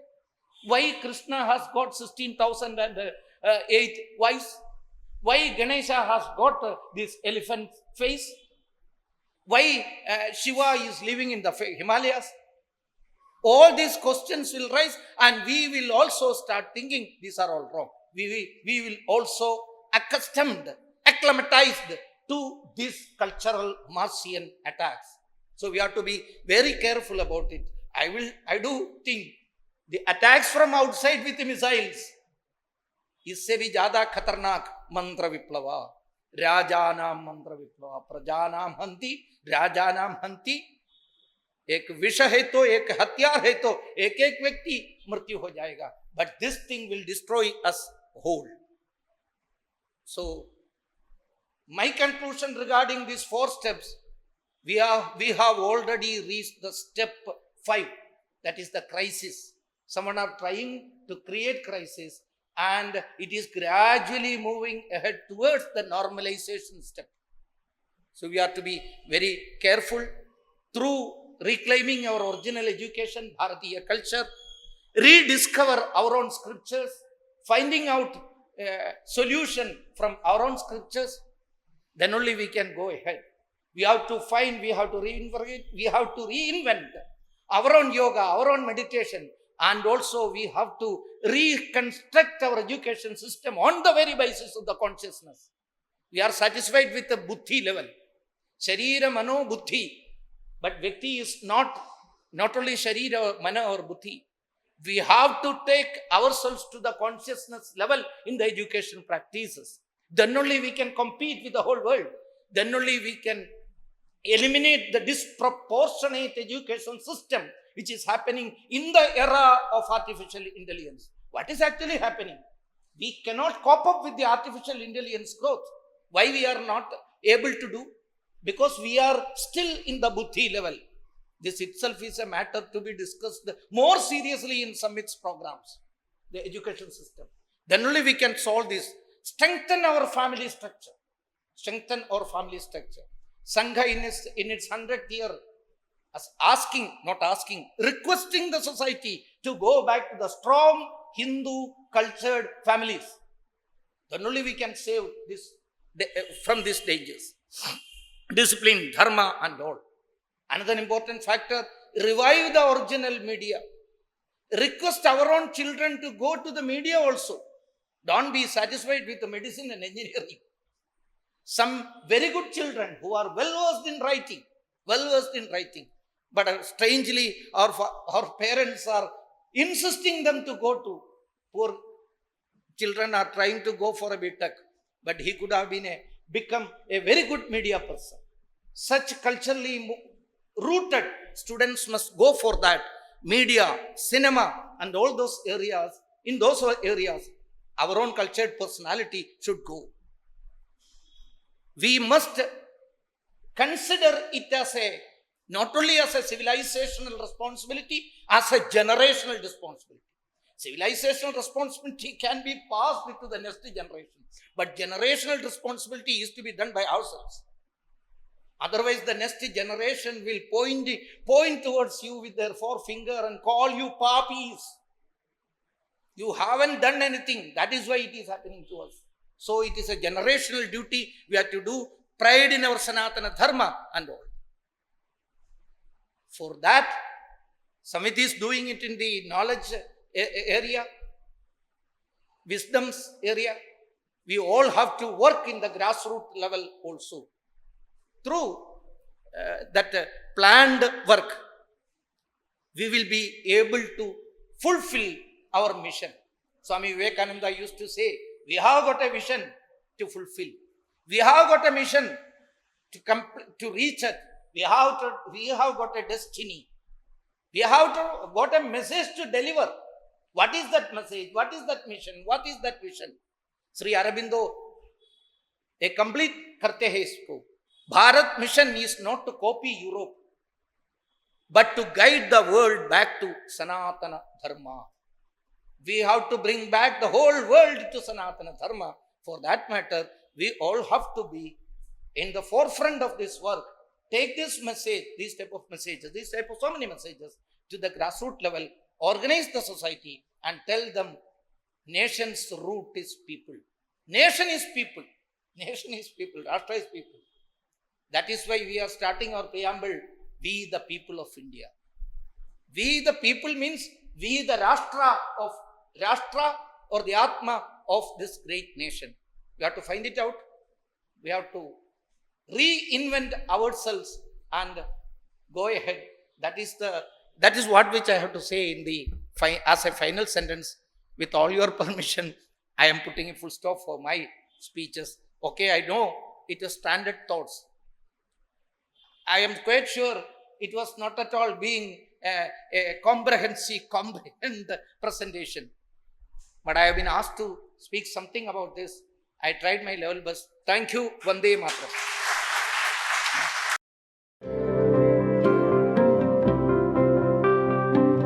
Why Krishna has got 16,008 wives? Why Ganesha has got this elephant face? Why Shiva is living in the Himalayas? All these questions will rise, and we will also start thinking these are all wrong. We will also acclimatized to these cultural Martian attacks. So we have to be very careful about it. I do think the attacks from outside with the missiles, इससे भी ज्यादा खतरनाक मंत्र विप्लवा, राजानाम मंत्र विप्लवा, प्रजानाम हंति, राजानाम हंति. एक विष है तो, एक हथियार है तो, एक एक व्यक्ति मृत्यु हो जाएगा. But this thing will destroy us whole. So, my conclusion regarding these 4 steps, we have already reached the step 5. That is the crisis. Someone are trying to create crisis, and it is gradually moving ahead towards the normalization step. So we have to be very careful through reclaiming our original education, Bharatiya culture, rediscover our own scriptures, finding out a solution from our own scriptures. Then only we can go ahead. We have to find, we have to reinvent our own yoga, our own meditation, and also we have to reconstruct our education system on the very basis of the consciousness. We are satisfied with the buddhi level. Sharira, mano, buddhi. But Vyakti is not only Sharira, Mana or Buddhi. We have to take ourselves to the consciousness level in the education practices. Then only we can compete with the whole world. Then only we can eliminate the disproportionate education system which is happening in the era of artificial intelligence. What is actually happening? We cannot cope up with the artificial intelligence growth. Why we are not able to do? Because we are still in the buddhi level. This itself is a matter to be discussed more seriously in summits programs, the education system. Then only we can solve this. Strengthen our family structure. Strengthen our family structure. Sangha in its 100th year, requesting the society to go back to the strong Hindu cultured families. Then only we can save this from these dangers. Discipline, dharma and all. Another important factor, revive the original media. Request our own children to go to the media also. Don't be satisfied with the medicine and engineering. Some very good children who are well versed in writing. But strangely, our parents are insisting them to go to. Poor children are trying to go for a B.Tech. But he could have become a very good media person. Such culturally rooted students must go for that. Media, cinema and all those areas, in those areas, our own cultured personality should go. We must consider it as not only as a civilizational responsibility, as a generational responsibility. Civilizational responsibility can be passed to the next generation, but generational responsibility is to be done by ourselves. Otherwise, the next generation will point towards you with their forefinger and call you papis. You haven't done anything. That is why it is happening to us. So it is a generational duty. We have to do pride in our Sanatana Dharma and all. For that, Samiti is doing it in the knowledge area, wisdom's area. We all have to work in the grassroots level also. Through that planned work, we will be able to fulfill our mission. Swami Vivekananda used to say, we have got a vision to fulfill. We have got a mission to reach it. We have got a destiny. We have got a message to deliver. What is that message? What is that mission? What is that vision? Sri Aurobindo a complete करते हैं इसको. Bharat mission is not to copy Europe, but to guide the world back to Sanatana Dharma. We have to bring back the whole world to Sanatana Dharma. For that matter, we all have to be in the forefront of this work. Take this message, these type of messages, these type of so many messages to the grassroots level, organize the society and tell them nation's root is people. Nation is people. Nation is people. Rashtra is people. That is why we are starting our preamble, we the people of India. We the people means we the Rashtra or the Atma of this great nation. We have to find it out. We have to reinvent ourselves and go ahead. That is what which I have to say in the as a final sentence. With all your permission, I am putting a full stop for my speeches. Okay, I know it is standard thoughts. I am quite sure it was not at all being a comprehensive presentation. But I have been asked to speak something about this. I tried my level best. Thank you. Vande Mataram.